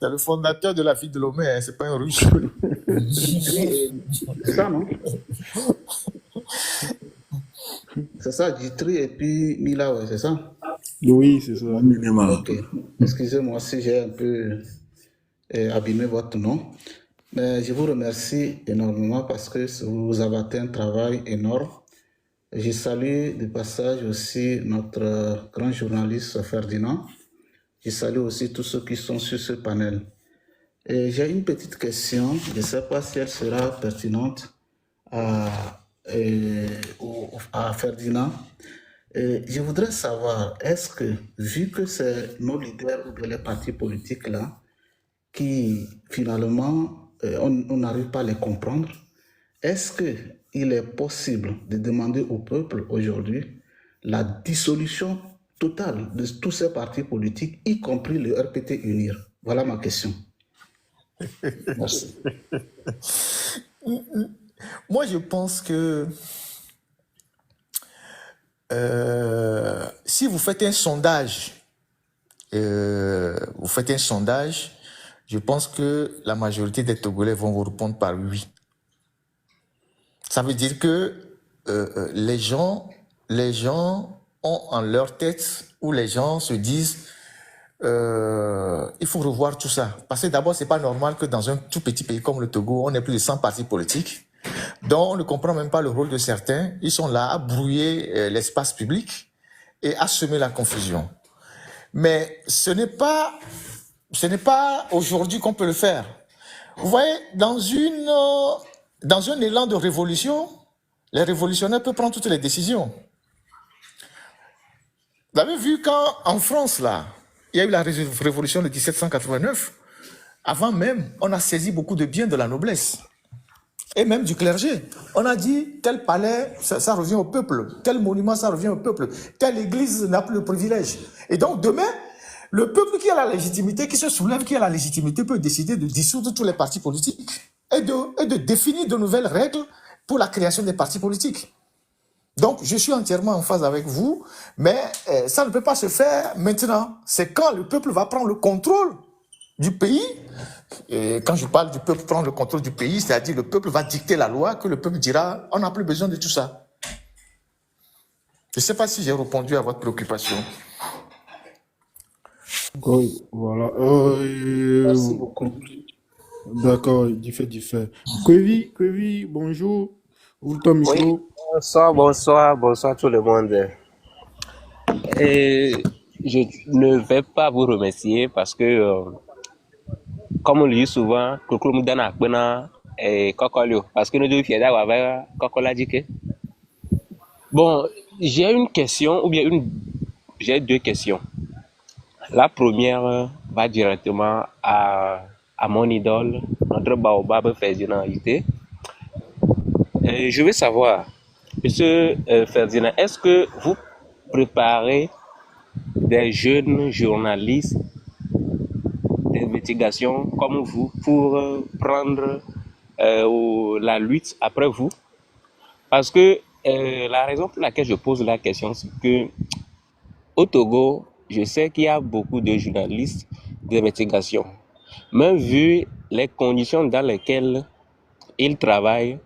C'est le fondateur de la ville de Lomé, hein, c'est pas un russe. C'est ça, non? C'est ça, Ditri et puis Milawe, c'est ça? Oui, c'est ça. Ok. Excusez-moi si j'ai un peu abîmé votre nom. Mais je vous remercie énormément parce que vous avez fait un travail énorme. Je salue de passage aussi notre grand journaliste Ferdinand. Je salue aussi tous ceux qui sont sur ce panel. J'ai une petite question, je ne sais pas si elle sera pertinente à Ferdinand. Je voudrais savoir, est-ce que, vu que c'est nos leaders ou les partis politiques là, qui finalement, on n'arrive pas à les comprendre, est-ce qu'il est possible de demander au peuple aujourd'hui la dissolution totale de tous ces partis politiques, y compris le RPT Unir? Voilà ma question. Merci. Moi, je pense que si vous faites un sondage, je pense que la majorité des Togolais vont vous répondre par oui. Ça veut dire que les gens ont en leur tête, où les gens se disent il faut revoir tout ça. Parce que d'abord, c'est pas normal que dans un tout petit pays comme le Togo, on ait plus de 100 partis politiques. Donc, on ne comprend même pas le rôle de certains. Ils sont là à brouiller l'espace public et à semer la confusion. Mais ce n'est pas aujourd'hui qu'on peut le faire. Vous voyez, dans un élan de révolution, les révolutionnaires peuvent prendre toutes les décisions. Vous avez vu quand, en France, là, il y a eu la révolution de 1789. Avant même, on a saisi beaucoup de biens de la noblesse. Et même du clergé. On a dit, tel palais, ça revient au peuple. Tel monument, ça revient au peuple. Telle église n'a plus le privilège. Et donc, demain, le peuple qui a la légitimité, qui se soulève, qui a la légitimité, peut décider de dissoudre tous les partis politiques et de définir de nouvelles règles pour la création des partis politiques. Donc, je suis entièrement en phase avec vous, mais ça ne peut pas se faire maintenant. C'est quand le peuple va prendre le contrôle du pays. Et quand je parle du peuple prendre le contrôle du pays, c'est-à-dire le peuple va dicter la loi, que le peuple dira, on n'a plus besoin de tout ça. Je ne sais pas si j'ai répondu à votre préoccupation. Oui, voilà. Merci beaucoup. D'accord, du fait. Kwevi, bonjour. Ouvre ton Oui, micro. bonsoir tout le monde. Et je ne vais pas vous remercier parce que, comme on le dit souvent, Kokolo Moudana Akpena et Kokolio, parce que nous devons fier d'avoir Kokola Dike. Bon, j'ai une question, j'ai deux questions. La première va directement à mon idole, notre Baobab Ferdinand Ité. Je veux savoir, Monsieur Ferdinand, est-ce que vous préparez des jeunes journalistes d'investigation comme vous pour prendre la lutte après vous? Parce que la raison pour laquelle je pose la question, c'est que au Togo, je sais qu'il y a beaucoup de journalistes d'investigation. Mais vu les conditions dans lesquelles ils travaillent,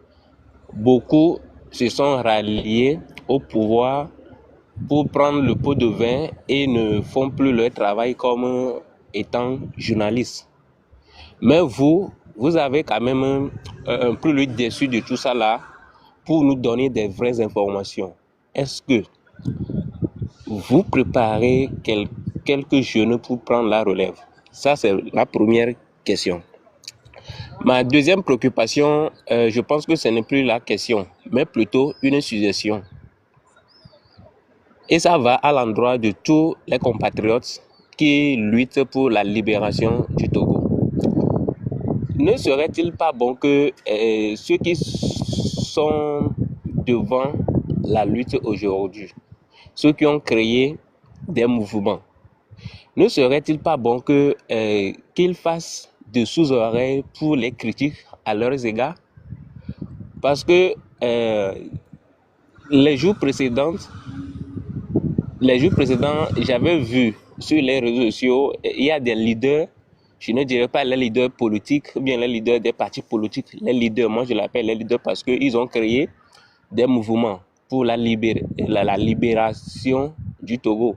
beaucoup se sont ralliés au pouvoir pour prendre le pot de vin et ne font plus leur travail comme étant journalistes. Mais vous avez quand même un peu le dessus de tout ça là pour nous donner des vraies informations. Est-ce que vous préparez quelques jeunes pour prendre la relève? Ça, c'est la première question. Ma deuxième préoccupation, je pense que ce n'est plus la question, mais plutôt une suggestion. Et ça va à l'endroit de tous les compatriotes qui luttent pour la libération du Togo. Ne serait-il pas bon que ceux qui sont devant la lutte aujourd'hui, ceux qui ont créé des mouvements, ne serait-il pas bon que qu'ils fassent de sous-oreilles pour les critiques à leurs égards? Parce que les jours précédents, j'avais vu sur les réseaux sociaux, il y a des leaders, je ne dirais pas les leaders politiques, ou bien les leaders des partis politiques, les leaders, moi je l'appelle les leaders parce qu'ils ont créé des mouvements pour la libération du Togo.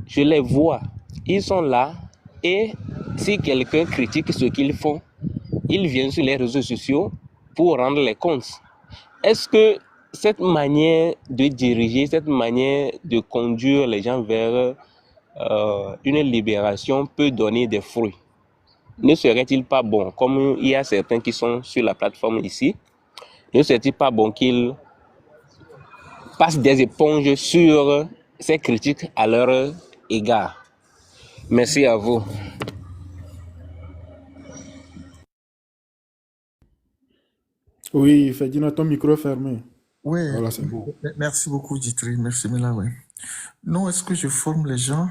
Je les vois, ils sont là, et si quelqu'un critique ce qu'ils font, ils viennent sur les réseaux sociaux pour rendre les comptes. Est-ce que cette manière de diriger, cette manière de conduire les gens vers une libération peut donner des fruits? Ne serait-il pas bon, comme il y a certains qui sont sur la plateforme ici, ne serait-il pas bon qu'ils passent des éponges sur ces critiques à leur égard? Merci à vous. Oui, Ferdinand, ton micro est fermé. Oui, Voilà, c'est bon. merci beaucoup, Ditri. Merci, Mila. Oui. Non, est-ce que je forme les gens?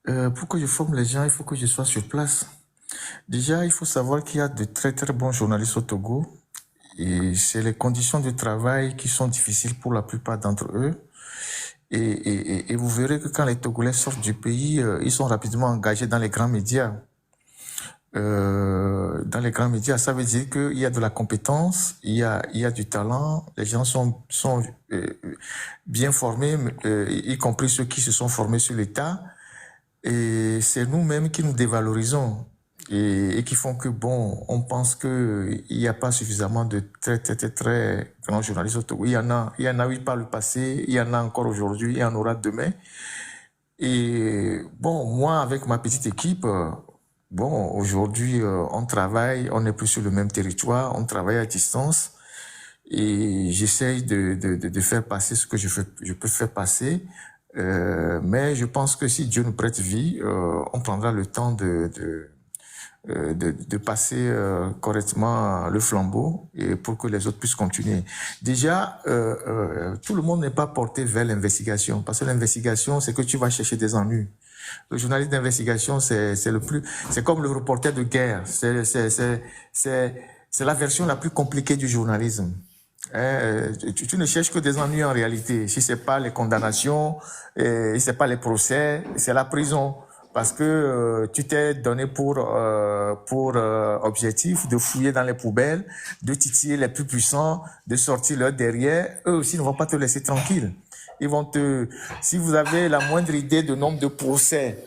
Pour que je forme les gens, il faut que je sois sur place. Déjà, il faut savoir qu'il y a de très très bons journalistes au Togo. Et c'est les conditions de travail qui sont difficiles pour la plupart d'entre eux. Et vous verrez que quand les Togolais sortent du pays, ils sont rapidement engagés dans les grands médias. Dans les grands médias, ça veut dire qu'il y a de la compétence, il y a du talent, les gens sont bien formés, y compris ceux qui se sont formés sur l'État. Et c'est nous-mêmes qui nous dévalorisons et qui font que, bon, on pense qu'il n'y a pas suffisamment de très, très, très, très grands journalistes au Togo. Il y en a eu par le passé, il y en a encore aujourd'hui, il y en aura demain. Et bon, moi, avec ma petite équipe, bon, aujourd'hui, on travaille, on n'est plus sur le même territoire, on travaille à distance et j'essaye de faire passer ce que je peux faire passer. Mais je pense que si Dieu nous prête vie, on prendra le temps de passer correctement le flambeau et pour que les autres puissent continuer. Déjà, tout le monde n'est pas porté vers l'investigation parce que l'investigation, c'est que tu vas chercher des ennuis. Le journaliste d'investigation, c'est comme le reporter de guerre. C'est la version la plus compliquée du journalisme. Tu ne cherches que des ennuis en réalité. Si c'est pas les condamnations, si c'est pas les procès, c'est la prison. parce que tu t'es donné pour objectif de fouiller dans les poubelles, de titiller les plus puissants, de sortir leur derrière. Eux aussi ne vont pas te laisser tranquille. Ils vont si vous avez la moindre idée de nombre de procès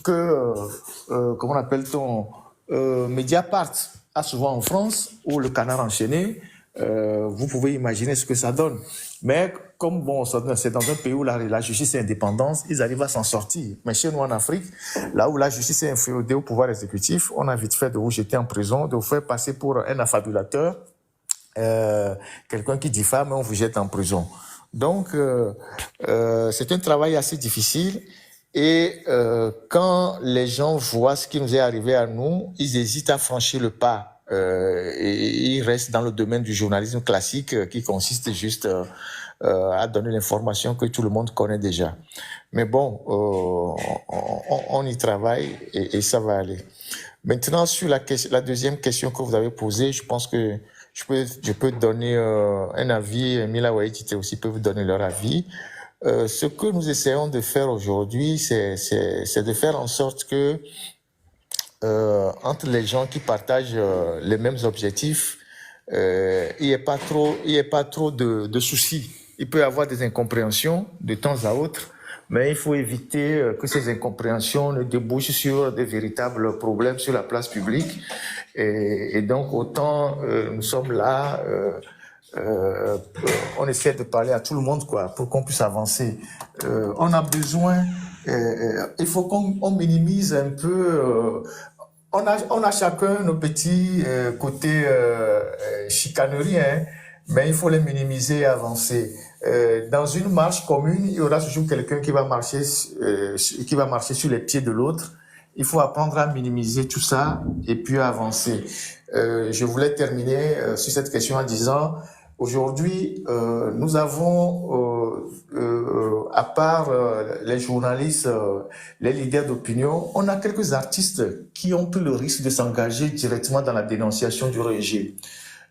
comment appelle-t-on, Mediapart a souvent en France, ou le Canard enchaîné, vous pouvez imaginer ce que ça donne. Mais comme bon, c'est dans un pays où la justice est indépendante, ils arrivent à s'en sortir. Mais chez nous en Afrique, là où la justice est inféodée au pouvoir exécutif, on a vite fait de vous jeter en prison, de vous faire passer pour un affabulateur, quelqu'un qui diffame, et on vous jette en prison. Donc, c'est un travail assez difficile. Et quand les gens voient ce qui nous est arrivé à nous, ils hésitent à franchir le pas. Et ils restent dans le domaine du journalisme classique qui consiste juste à donner l'information que tout le monde connaît déjà. Mais bon, on y travaille et ça va aller. Maintenant, sur la deuxième question que vous avez posée, je pense que je peux donner un avis. Mila Waititi aussi peut vous donner leur avis. Ce que nous essayons de faire aujourd'hui, c'est de faire en sorte que entre les gens qui partagent les mêmes objectifs, il n'y ait pas trop de soucis. Il peut y avoir des incompréhensions de temps à autre, mais il faut éviter que ces incompréhensions ne débouchent sur des véritables problèmes sur la place publique. Et donc, autant nous sommes là, on essaie de parler à tout le monde, quoi, pour qu'on puisse avancer. On a besoin, il faut qu'on minimise un peu. On a chacun nos petits côtés chicaneries, hein, mais il faut les minimiser et avancer. Dans une marche commune, il y aura toujours quelqu'un qui va marcher sur les pieds de l'autre. Il faut apprendre à minimiser tout ça et puis avancer. Je voulais terminer sur cette question en disant, aujourd'hui, nous avons, à part les journalistes, les leaders d'opinion, on a quelques artistes qui ont pris le risque de s'engager directement dans la dénonciation du régime.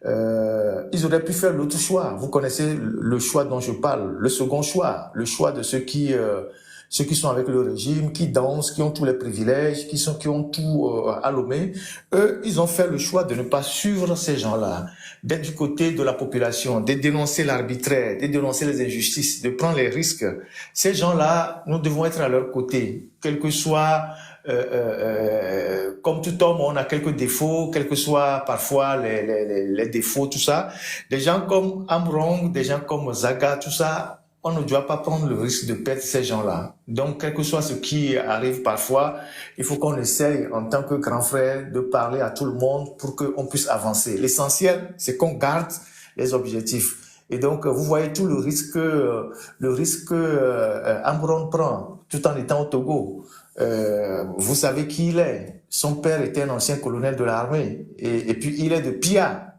Ils auraient pu faire l'autre choix. Vous connaissez le choix dont je parle, le second choix, le choix de ceux qui sont avec le régime, qui dansent, qui ont tous les privilèges, qui ont tout à l'ommer. Eux, ils ont fait le choix de ne pas suivre ces gens-là, d'être du côté de la population, de dénoncer l'arbitraire, de dénoncer les injustices, de prendre les risques. Ces gens-là, nous devons être à leur côté, quel que soit, comme tout homme, on a quelques défauts, quels que soient parfois les défauts, tout ça. Des gens comme Amrong, des gens comme Zaga, tout ça, on ne doit pas prendre le risque de perdre ces gens-là. Donc, quel que soit ce qui arrive parfois, il faut qu'on essaye, en tant que grand frère, de parler à tout le monde pour qu'on puisse avancer. L'essentiel, c'est qu'on garde les objectifs. Et donc, vous voyez tout le risque que Amron prend, tout en étant au Togo. Vous savez qui il est. Son père était un ancien colonel de l'armée. Et puis, il est de Pia.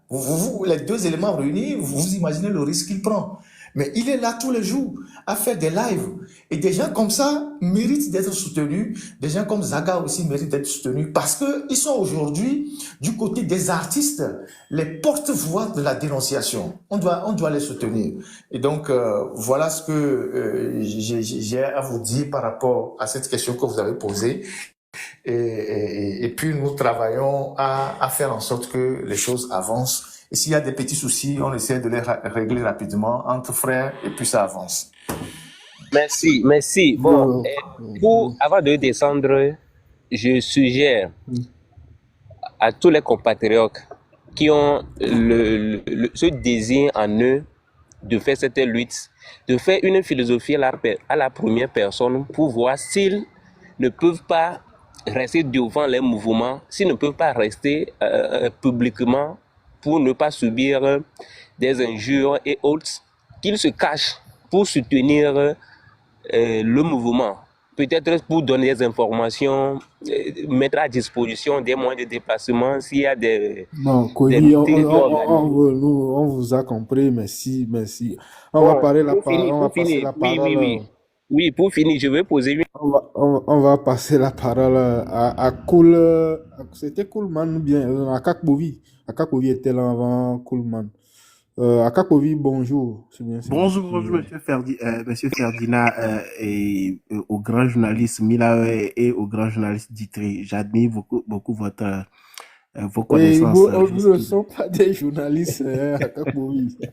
Les deux éléments réunis, vous imaginez le risque qu'il prend. Mais il est là tous les jours à faire des lives. Et des gens comme ça méritent d'être soutenus. Des gens comme Zaga aussi méritent d'être soutenus parce qu'ils sont aujourd'hui du côté des artistes, les porte-voix de la dénonciation. On doit les soutenir. Et donc, voilà ce que j'ai à vous dire par rapport à cette question que vous avez posée. Et puis, nous travaillons à faire en sorte que les choses avancent. Et s'il y a des petits soucis, on essaie de les régler rapidement entre frères et puis ça avance. Merci. Bon, avant de descendre, je suggère à tous les compatriotes qui ont ce désir en eux de faire cette lutte, de faire une philosophie à la première personne pour voir s'ils ne peuvent pas rester devant les mouvements, s'ils ne peuvent pas rester publiquement pour ne pas subir des injures et autres, qu'ils se cachent pour soutenir le mouvement. Peut-être pour donner des informations, mettre à disposition des moyens de déplacement s'il y a des... Non, Koli, on vous a compris, merci. On va passer la parole. Oui, pour finir, je vais poser une... On va passer la parole à Cool... C'était Coolman ou bien à Kakbovi. Akakovi était là avant Coolman. Akakovi, bonjour. C'est bien, c'est bien. Bonjour, bonjour, monsieur Ferdinand, au grand journaliste Mila et au grand journaliste Ditri. J'admire beaucoup vos Et connaissances. vous ne sont pas des journalistes, Akakovi. Vous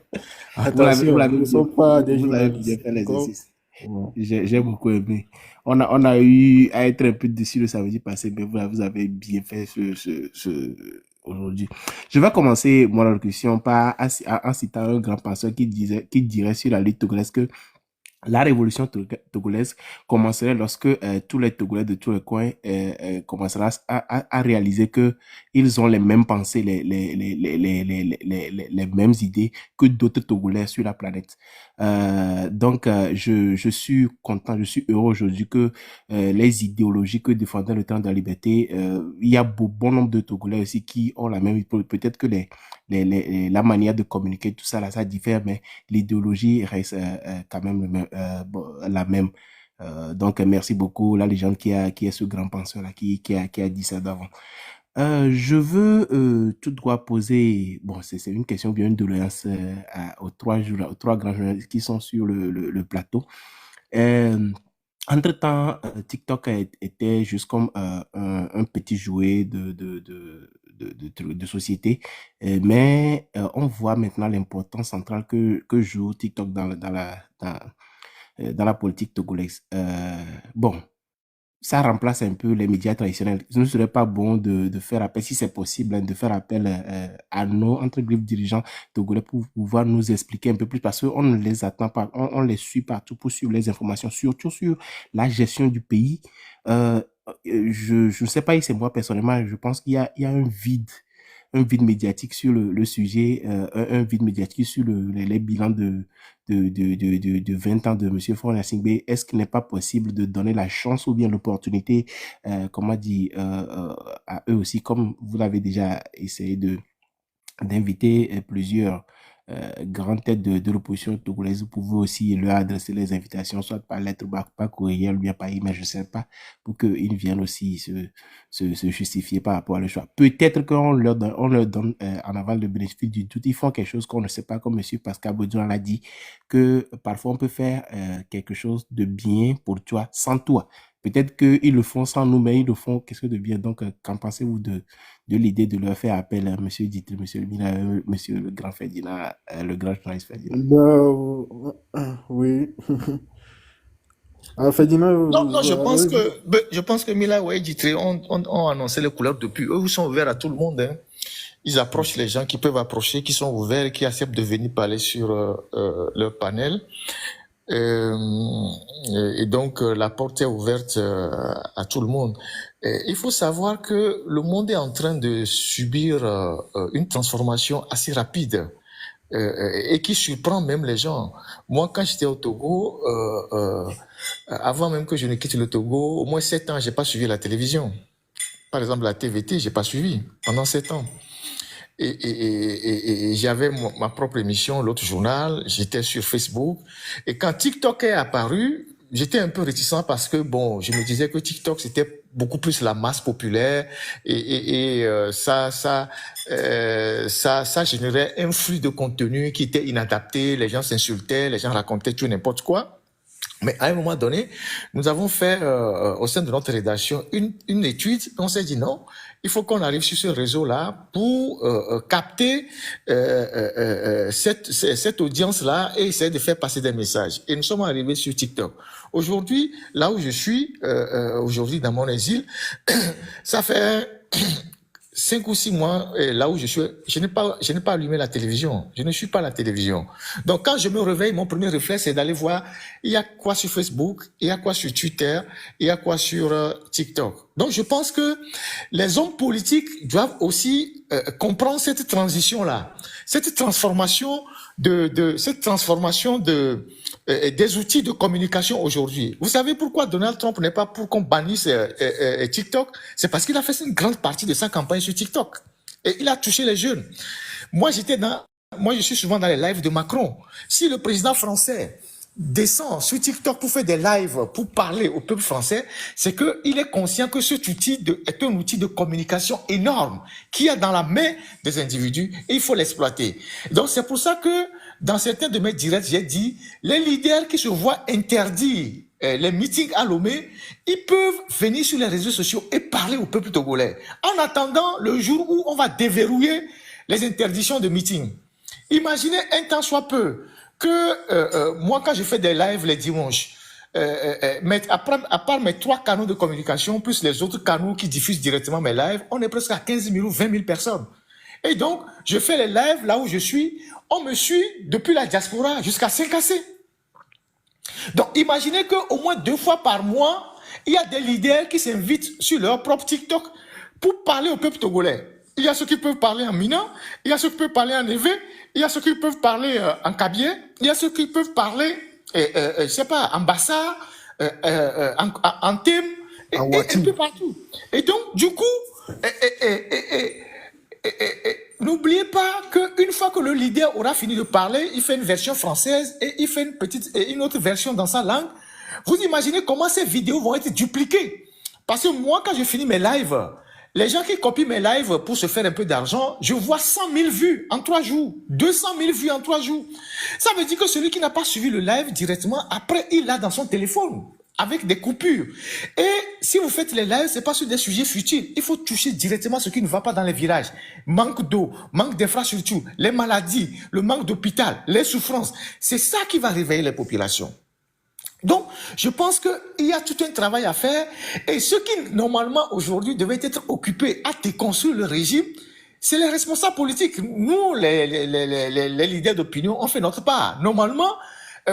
Attention, l'avez nous ne sommes pas des vous l'avez bien journalistes. fait D'accord? l'exercice. Bon. J'ai beaucoup aimé. On a eu à être un peu déçus le samedi passé, mais vous avez bien fait aujourd'hui. Je vais commencer mon allocution en citant un grand penseur qui dirait sur la lutte togolaise que la révolution togolaise commencerait lorsque tous les Togolais de tous les coins commenceront à réaliser que ils ont les mêmes pensées, les mêmes idées que d'autres Togolais sur la planète. Donc, je suis content, je suis heureux aujourd'hui que les idéologies que défendait le temps de la liberté, il y a bon nombre de Togolais aussi qui ont la même, peut-être que la manière de communiquer, tout ça, là, ça diffère, mais l'idéologie reste quand même la même. Donc, merci beaucoup, la légende qui est ce grand penseur-là, qui a dit ça d'avant. Je veux tout droit poser, bon, c'est une question bien une doléance aux trois grands journalistes qui sont sur le plateau. Entre-temps, TikTok était juste comme un petit jouet de société, mais on voit maintenant l'importance centrale que joue TikTok dans la politique togolaise. Bon, ça remplace un peu les médias traditionnels. Ce ne serait pas bon de faire appel, si c'est possible, de faire appel à nos dirigeants togolais pour pouvoir nous expliquer un peu plus, parce qu'on ne les attend pas, on les suit partout pour suivre les informations, surtout sur la gestion du pays. Je ne sais pas si c'est moi personnellement, je pense qu'il y a un vide médiatique sur le sujet, un vide médiatique sur les bilans de 20 ans de M. Faure Gnassingbé. Est-ce qu'il n'est pas possible de donner la chance ou bien l'opportunité, comment dire, à eux aussi, comme vous l'avez déjà essayé d'inviter plusieurs grandes têtes de l'opposition togolaise, vous pouvez aussi leur adresser les invitations, soit par lettre, par courriel, ou bien par email, je ne sais pas, pour qu'ils viennent aussi se justifier par rapport à leur choix. Peut-être qu'on leur donne en aval le bénéfice du doute. Ils font quelque chose qu'on ne sait pas, comme M. Pascal Baudouin l'a dit, que parfois on peut faire quelque chose de bien pour toi, sans toi. Peut-être qu'ils le font sans nous, mais ils le font quelque chose de bien. Donc, qu'en pensez-vous de l'idée de leur faire appel à M. Ditri, M. Lemina, M. le grand Ferdinand, le grand journaliste Ferdinand? Oui. Ferdinand, Non, je pense que Mila et Ditri ont annoncé les couleurs depuis. Eux, ils sont ouverts à tout le monde. Hein. Ils approchent les gens qui peuvent approcher, qui sont ouverts et qui acceptent de venir parler sur leur panel. Et donc, la porte est ouverte à tout le monde. Il faut savoir que le monde est en train de subir une transformation assez rapide et qui surprend même les gens. Moi, quand j'étais au Togo, avant même que je ne quitte le Togo, au moins 7 ans, j'ai pas suivi la télévision. Par exemple, la TVT, j'ai pas suivi pendant 7 ans. Et j'avais ma propre émission, l'autre journal, j'étais sur Facebook. Et quand TikTok est apparu, j'étais un peu réticent parce que, bon, je me disais que TikTok, c'était beaucoup plus la masse populaire et ça générait un flux de contenu qui était inadapté, les gens s'insultaient, les gens racontaient tout n'importe quoi. Mais à un moment donné, nous avons fait au sein de notre rédaction une étude. On s'est dit non, il faut qu'on arrive sur ce réseau-là pour capter cette audience-là et essayer de faire passer des messages. Et nous sommes arrivés sur TikTok. Aujourd'hui, là où je suis, aujourd'hui dans mon exil, ça fait 5 ou 6 mois, là où je suis, je n'ai pas allumé la télévision. Je ne suis pas à la télévision. Donc, quand je me réveille, mon premier réflexe, c'est d'aller voir, il y a quoi sur Facebook, il y a quoi sur Twitter, il y a quoi sur TikTok. Donc, je pense que les hommes politiques doivent aussi comprendre cette transition-là, cette transformation des outils de communication aujourd'hui. Vous savez pourquoi Donald Trump n'est pas pour qu'on bannisse TikTok? C'est parce qu'il a fait une grande partie de sa campagne sur TikTok. Et il a touché les jeunes. Moi, je suis souvent dans les lives de Macron. Si le président français descend sur TikTok pour faire des lives, pour parler au peuple français, c'est qu'il est conscient que cet outil est un outil de communication énorme qu'il y a dans la main des individus et il faut l'exploiter. Donc c'est pour ça que dans certains de mes directs, j'ai dit, les leaders qui se voient interdire les meetings à Lomé, ils peuvent venir sur les réseaux sociaux et parler au peuple togolais. En attendant le jour où on va déverrouiller les interdictions de meetings. Imaginez un temps soit peu que moi, quand je fais des lives les dimanches, à part mes 3 canaux de communication, plus les autres canaux qui diffusent directement mes lives, on est presque à 15 000 ou 20 000 personnes. Et donc, je fais les lives là où je suis. On me suit depuis la diaspora jusqu'à Saint-Cassé. Donc, imaginez qu'au moins 2 fois par mois, il y a des leaders qui s'invitent sur leur propre TikTok pour parler au peuple togolais. Il y a ceux qui peuvent parler en Mina, il y a ceux qui peuvent parler en Évé, il y a ceux qui peuvent parler en Kabie, il y a ceux qui peuvent parler, je sais pas, en Bassa, en Thème, et un peu partout. Et donc, du coup, n'oubliez pas qu'une fois que le leader aura fini de parler, il fait une version française et il fait une autre version dans sa langue. Vous imaginez comment ces vidéos vont être dupliquées. Parce que moi, quand je finis mes lives, les gens qui copient mes lives pour se faire un peu d'argent, je vois 100 000 vues en 3 jours, 200 000 vues en 3 jours. Ça veut dire que celui qui n'a pas suivi le live directement, après, il l'a dans son téléphone, avec des coupures. Et si vous faites les lives, c'est pas sur des sujets futiles. Il faut toucher directement ce qui ne va pas dans les villages. Manque d'eau, manque d'infrastructures, les maladies, le manque d'hôpital, les souffrances. C'est ça qui va réveiller les populations. Donc, je pense qu'il y a tout un travail à faire. Et ceux qui, normalement, aujourd'hui, devaient être occupés à déconstruire le régime, c'est les responsables politiques. Nous, les leaders d'opinion, on fait notre part. Normalement,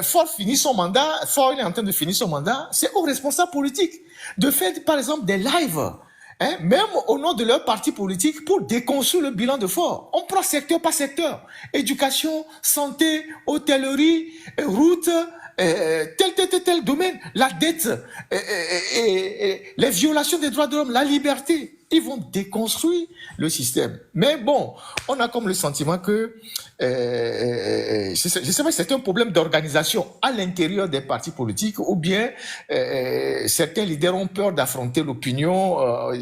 Ford finit son mandat, Ford est en train de finir son mandat, c'est aux responsables politiques de faire, par exemple, des lives, hein, même au nom de leur parti politique, pour déconstruire le bilan de Ford. On prend secteur par secteur. Éducation, santé, hôtellerie, route, tel domaine, la dette, les violations des droits de l'homme, la liberté. Ils vont déconstruire le système. Mais bon, on a comme le sentiment que, je sais pas si c'est un problème d'organisation à l'intérieur des partis politiques ou bien certains leaders ont peur d'affronter l'opinion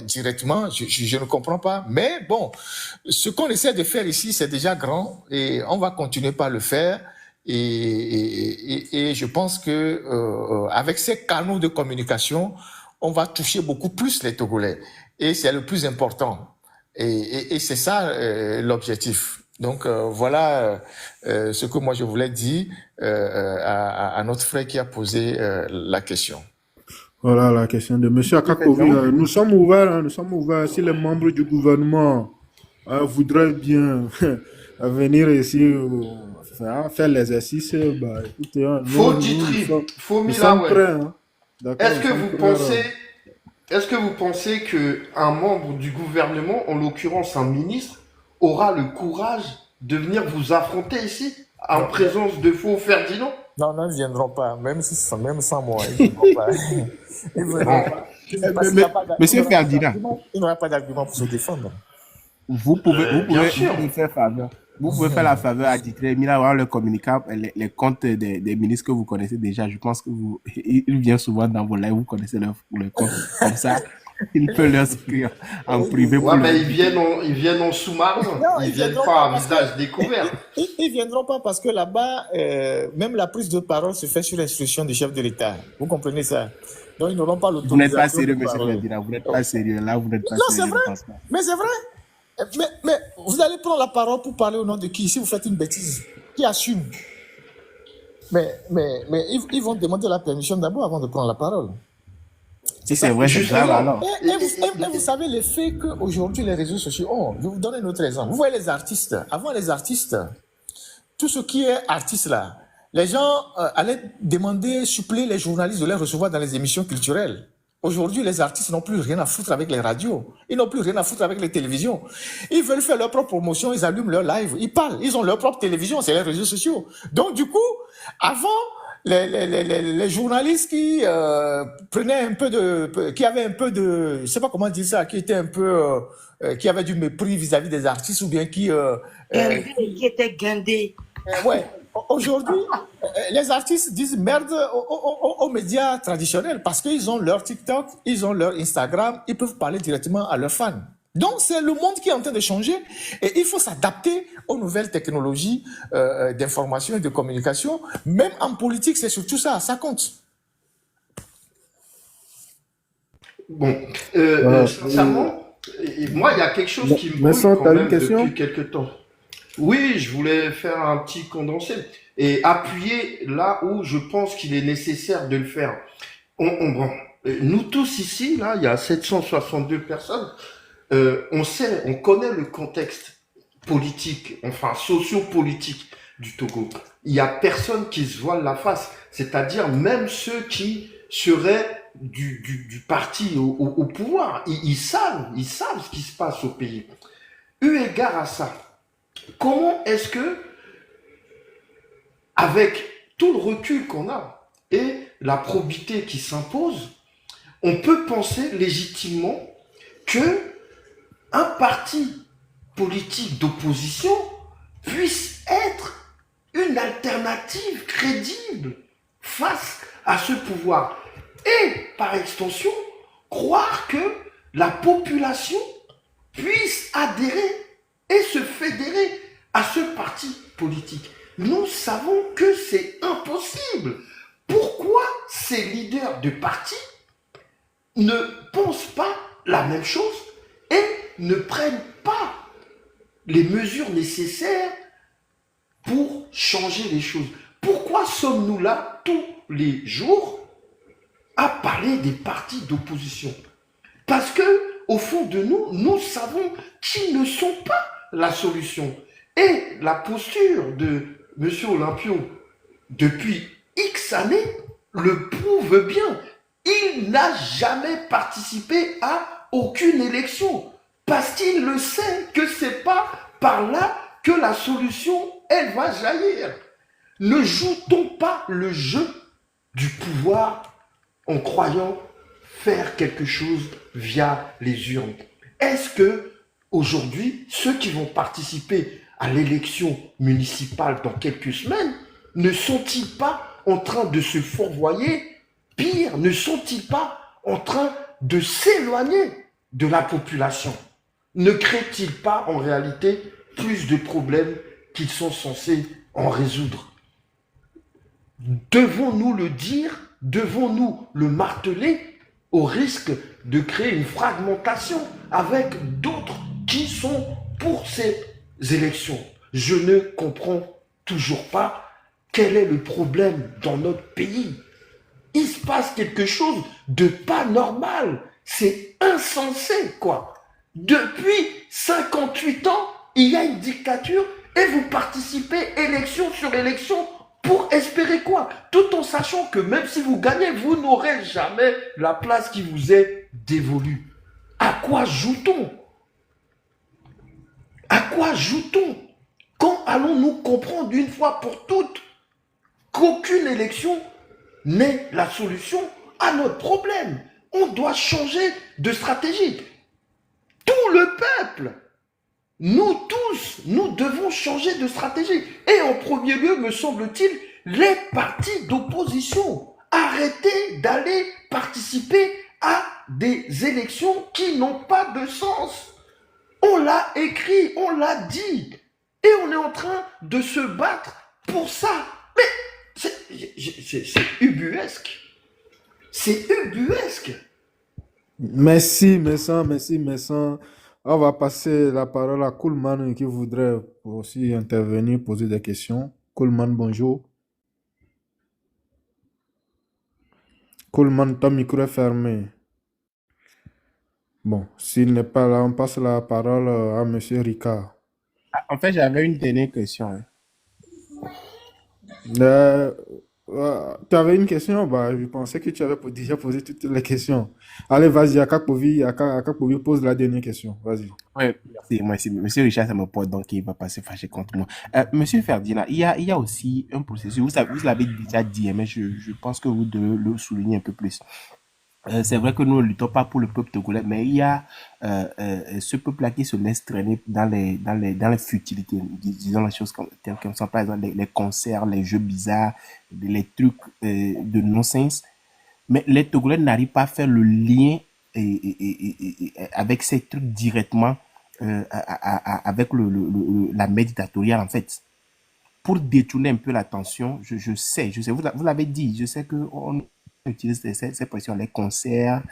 directement. Je ne comprends pas. Mais bon, ce qu'on essaie de faire ici, c'est déjà grand et on va continuer par le faire. Et je pense que avec ces canaux de communication, on va toucher beaucoup plus les Togolais. Et c'est le plus important. Et c'est ça l'objectif. Donc voilà ce que moi je voulais dire à notre frère qui a posé la question. Voilà la question de M. Akakovi. Nous sommes ouverts, si les membres du gouvernement voudraient bien venir ici faire l'exercice, bah, écoutez, nous sommes prêts. Hein. Est-ce que vous pensez qu'un membre du gouvernement, en l'occurrence un ministre, aura le courage de venir vous affronter ici, en présence de faux Ferdinand? Non, ils ne viendront pas, même sans moi, ils ne viendront pas. Ils ne viendront pas. Monsieur Ferdinand, il n'aura pas d'argument pour se défendre. Vous pouvez faire faveur. Vous pouvez faire la faveur à Ditré, avoir le communiquant, les comptes des ministres que vous connaissez déjà. Je pense que il vient souvent dans vos lives, vous connaissez leur compte. Comme ça, il peut leur écrire en privé. Ouais, mais ils viennent en sous-marin. Ils viennent pas à visage découvert. Ils viendront pas parce que là-bas, même la prise de parole se fait sur l'instruction du chef de l'État. Vous comprenez ça? Donc, ils n'auront pas l'autorisation. Vous n'êtes pas sérieux, monsieur Ferdinand. Vous n'êtes pas sérieux. Là, vous n'êtes pas sérieux. Non, c'est vrai. Mais c'est vrai. Mais vous allez prendre la parole pour parler au nom de qui si vous faites une bêtise? Qui assume? Mais ils vont demander la permission d'abord avant de prendre la parole. Si c'est vrai, c'est grave alors. Et vous savez l'effet qu'aujourd'hui les réseaux sociaux ont. Je vais vous donner un autre exemple. Vous voyez les artistes. Avant les artistes, tout ce qui est artiste là, les gens allaient demander, suppléer les journalistes de les recevoir dans les émissions culturelles. Aujourd'hui, les artistes n'ont plus rien à foutre avec les radios. Ils n'ont plus rien à foutre avec les télévisions. Ils veulent faire leur propre promotion, ils allument leur live, ils parlent, ils ont leur propre télévision, c'est les réseaux sociaux. Donc du coup, avant, les journalistes qui prenaient un peu qui avaient un peu de, je sais pas comment dire ça, qui étaient un peu, qui avaient du mépris vis-à-vis des artistes ou bien qui étaient guindés. Ouais. aujourd'hui, les artistes disent merde aux médias traditionnels parce qu'ils ont leur TikTok, ils ont leur Instagram, ils peuvent parler directement à leurs fans. Donc, c'est le monde qui est en train de changer et il faut s'adapter aux nouvelles technologies d'information et de communication. Même en politique, c'est surtout ça compte. Bon, sincèrement, moi, il y a quelque chose qui me brûle Vincent, quand t'as une même question? depuis quelques temps. Oui, je voulais faire un petit condensé et appuyer là où je pense qu'il est nécessaire de le faire. Bon, nous tous ici, là, il y a 762 personnes, on connaît le contexte politique, enfin socio-politique du Togo. Il y a personne qui se voile la face, c'est-à-dire même ceux qui seraient du parti au pouvoir. Ils savent ce qui se passe au pays. Eu égard à ça, comment est-ce que, avec tout le recul qu'on a et la probité qui s'impose, on peut penser légitimement que un parti politique d'opposition puisse être une alternative crédible face à ce pouvoir et, par extension, croire que la population puisse adhérer et se fédérer à ce parti politique. Nous savons que c'est impossible. Pourquoi ces leaders de parti ne pensent pas la même chose et ne prennent pas les mesures nécessaires pour changer les choses? Pourquoi sommes-nous là tous les jours à parler des partis d'opposition? Parce que, au fond de nous, nous savons qu'ils ne sont pas la solution. Et la posture de M. Olympio, depuis X années, le prouve bien. Il n'a jamais participé à aucune élection. Parce qu'il le sait que c'est pas par là que la solution, elle va jaillir. Ne joue-t-on pas le jeu du pouvoir en croyant faire quelque chose via les urnes? Est-ce que aujourd'hui, ceux qui vont participer à l'élection municipale dans quelques semaines, ne sont-ils pas en train de se fourvoyer? Pire, ne sont-ils pas en train de s'éloigner de la population? Ne créent-ils pas en réalité plus de problèmes qu'ils sont censés en résoudre? Devons-nous le dire? Devons-nous le marteler au risque de créer une fragmentation avec d'autres qui sont pour ces élections? Je ne comprends toujours pas quel est le problème dans notre pays. Il se passe quelque chose de pas normal. C'est insensé, quoi. Depuis 58 ans, il y a une dictature et vous participez élection sur élection pour espérer quoi? Tout en sachant que même si vous gagnez, vous n'aurez jamais la place qui vous est dévolue. À quoi joue-t-on? À quoi joue-t-on? Quand allons-nous comprendre une fois pour toutes qu'aucune élection n'est la solution à notre problème? On doit changer de stratégie. Tout le peuple, nous tous, nous devons changer de stratégie. Et en premier lieu, me semble-t-il, les partis d'opposition. Arrêtez d'aller participer à des élections qui n'ont pas de sens. On l'a écrit, on l'a dit. Et on est en train de se battre pour ça. Mais c'est ubuesque. C'est ubuesque. Merci, Vincent. On va passer la parole à Coolman qui voudrait aussi intervenir, poser des questions. Coolman, bonjour. Coolman, ton micro est fermé. Bon, s'il n'est pas là, on passe la parole à Monsieur Ricard. En fait, j'avais une dernière question. Hein. Tu avais une question? Bah, je pensais que tu avais déjà posé toutes les questions. Allez, vas-y, Akapovi pose la dernière question. Vas-y. Oui, merci. Monsieur Richard, ça me porte, donc il va passer fâché contre moi. Monsieur Ferdinand, il y a aussi un processus, vous l'avez déjà dit, mais je pense que vous devez le souligner un peu plus. C'est vrai que nous ne luttons pas pour le peuple togolais, mais il y a ce peuple-là qui se laisse traîner dans les futilités, disons les choses telles qu'elles sont, par exemple les concerts, les jeux bizarres, les trucs de non-sens. Mais les Togolais n'arrivent pas à faire le lien avec ces trucs directement avec la mer dictatoriale, en fait. Pour détourner un peu l'attention, je sais, vous l'avez dit, je sais qu'on utilise ces pressions, les concerts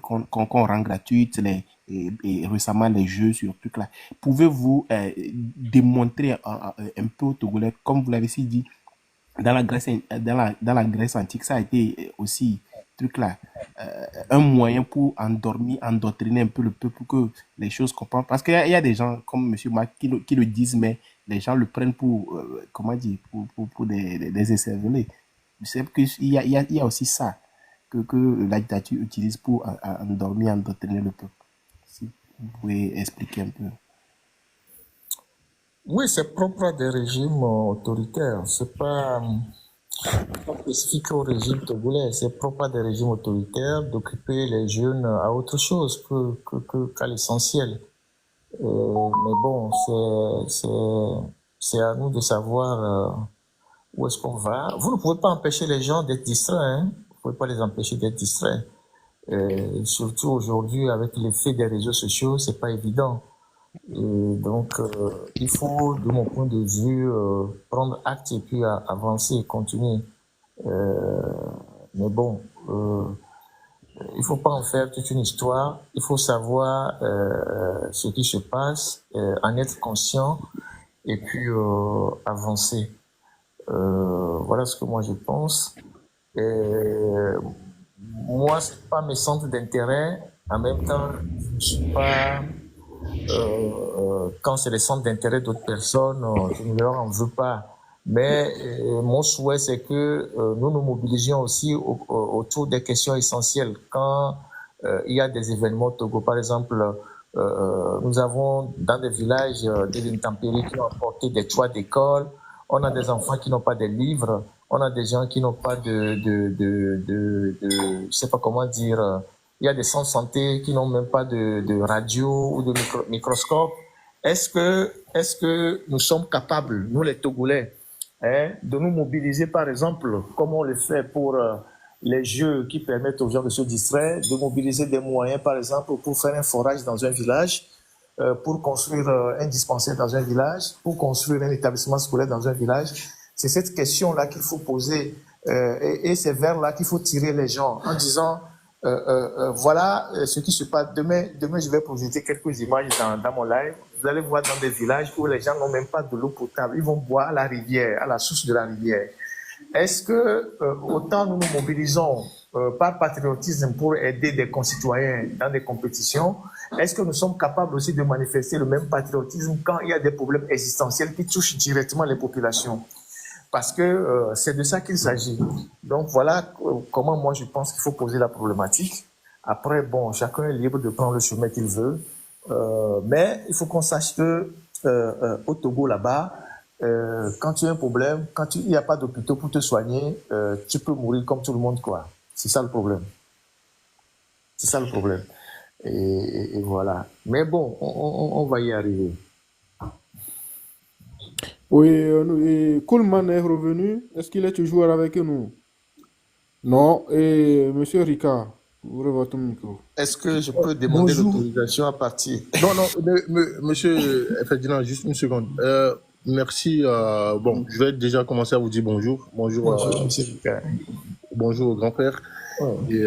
qu'on rend gratuites, et récemment les jeux sur trucs là. Pouvez-vous démontrer un peu aux Togolais, comme vous l'avez si dit, dans la Grèce antique, ça a été aussi truc là, un moyen pour endoctriner un peu le peuple pour que les choses comprennent. Parce qu'il y a des gens comme M. Marc qui le disent, mais les gens le prennent pour, comment dire, pour des écervelés. C'est qu'il y a aussi ça que la dictature utilise pour endormir, endoctriner le peuple. Si vous pouvez expliquer un peu. Oui, c'est propre à des régimes autoritaires. C'est pas spécifique au régime togolais. C'est propre à des régimes autoritaires d'occuper les jeunes à autre chose qu'à l'essentiel. Mais bon, c'est à nous de savoir où est-ce qu'on va. Vous ne pouvez pas empêcher les gens d'être distraits, hein. Vous ne pouvez pas les empêcher d'être distraits. Surtout aujourd'hui, avec l'effet des réseaux sociaux, c'est pas évident. Et donc, il faut, de mon point de vue, prendre acte et puis avancer et continuer. Mais bon, il faut pas en faire toute une histoire. Il faut savoir ce qui se passe, en être conscient et puis avancer. Voilà ce que moi je pense. Moi, c'est pas mes centres d'intérêt. En même temps, je ne suis pas quand c'est les centres d'intérêt d'autres personnes, je ne leur en veux pas. Mais mon souhait, c'est que nous nous mobilisions aussi autour des questions essentielles. Quand il y a des événements au Togo, par exemple, nous avons dans des villages des intempéries qui ont apporté des toits d'école. On a des enfants qui n'ont pas de livres. On a des gens qui n'ont pas je sais pas comment dire. Il y a des centres de santé qui n'ont même pas de radio ou de microscope. Est-ce que nous sommes capables, nous les Togolais, de nous mobiliser, par exemple, comme on le fait pour les jeux qui permettent aux gens de se distraire, de mobiliser des moyens, par exemple, pour faire un forage dans un village, pour construire un dispensaire dans un village, pour construire un établissement scolaire dans un village. C'est cette question-là qu'il faut poser et c'est vers là qu'il faut tirer les gens en disant voilà ce qui se passe. Demain, je vais projeter quelques images dans mon live. Vous allez voir dans des villages où les gens n'ont même pas de l'eau potable. Ils vont boire à la rivière, à la source de la rivière. Est-ce que autant nous nous mobilisons par patriotisme pour aider des concitoyens dans des compétitions, est-ce que nous sommes capables aussi de manifester le même patriotisme quand il y a des problèmes existentiels qui touchent directement les populations? Parce que c'est de ça qu'il s'agit. Donc voilà comment moi je pense qu'il faut poser la problématique. Après, bon, chacun est libre de prendre le chemin qu'il veut. Mais il faut qu'on sache que au Togo là-bas, quand tu as un problème, quand il n'y a pas d'hôpital pour te soigner, tu peux mourir comme tout le monde, quoi. C'est ça le problème. C'est ça le problème. Et voilà. Mais bon, on va y arriver. Oui, et Coleman est revenu. Est-ce qu'il est toujours avec nous? Non. Et Monsieur Ricard, ouvrez votre micro. Est-ce que je peux demander l'autorisation à partir? Non, monsieur Ferdinand, juste une seconde. Merci. Bon, je vais déjà commencer à vous dire bonjour. Bonjour, monsieur Ricard. Bonjour au grand-père. Et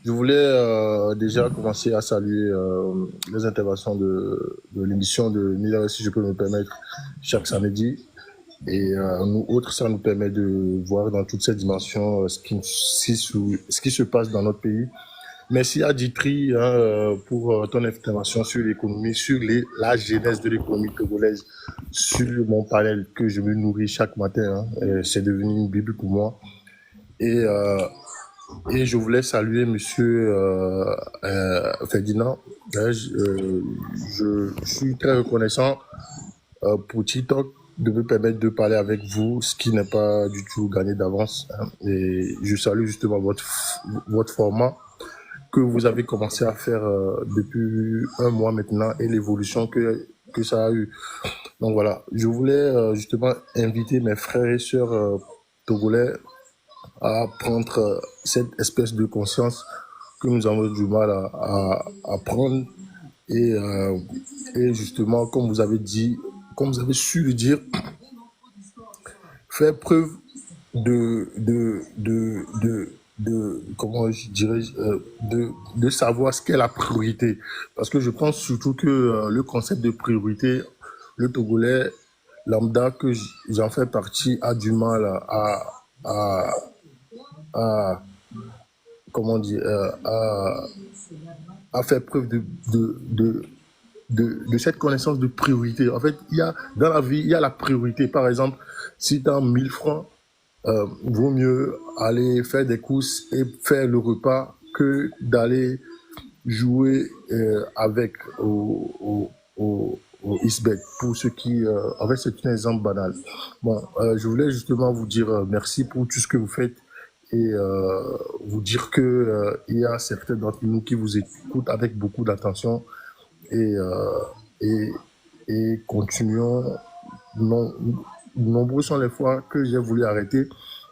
je voulais déjà commencer à saluer les interventions de l'émission de Mila, si je peux me permettre, chaque samedi. Et nous autres, ça nous permet de voir dans toutes ces dimensions ce qui se passe dans notre pays. Merci à Ditri pour ton intervention sur l'économie, sur la genèse de l'économie togolaise, sur mon panel que je me nourris chaque matin. C'est devenu une bible pour moi. Et je voulais saluer Monsieur Ferdinand. Je suis très reconnaissant pour TikTok de me permettre de parler avec vous, ce qui n'est pas du tout gagné d'avance. Et je salue justement votre format que vous avez commencé à faire depuis un mois maintenant et l'évolution que ça a eu. Donc voilà, je voulais justement inviter mes frères et sœurs togolais à prendre cette espèce de conscience que nous avons du mal à prendre et justement, comme vous avez dit, comme vous avez su le dire, faire preuve comment je dirais, de savoir ce qu'est la priorité. Parce que je pense surtout que le concept de priorité, le Togolais lambda, que j'en fais partie, a du mal à comment dire, à faire preuve de cette connaissance de priorité. En fait, dans la vie, il y a la priorité. Par exemple, si tu as 1000 francs, vaut mieux aller faire des courses et faire le repas que d'aller jouer avec au Isbet. Pour ceux qui... en fait, c'est un exemple banal. Bon, je voulais justement vous dire merci pour tout ce que vous faites et vous dire que il y a certains d'entre nous qui vous écoutent avec beaucoup d'attention et continuons. Nombreux sont les fois que j'ai voulu arrêter,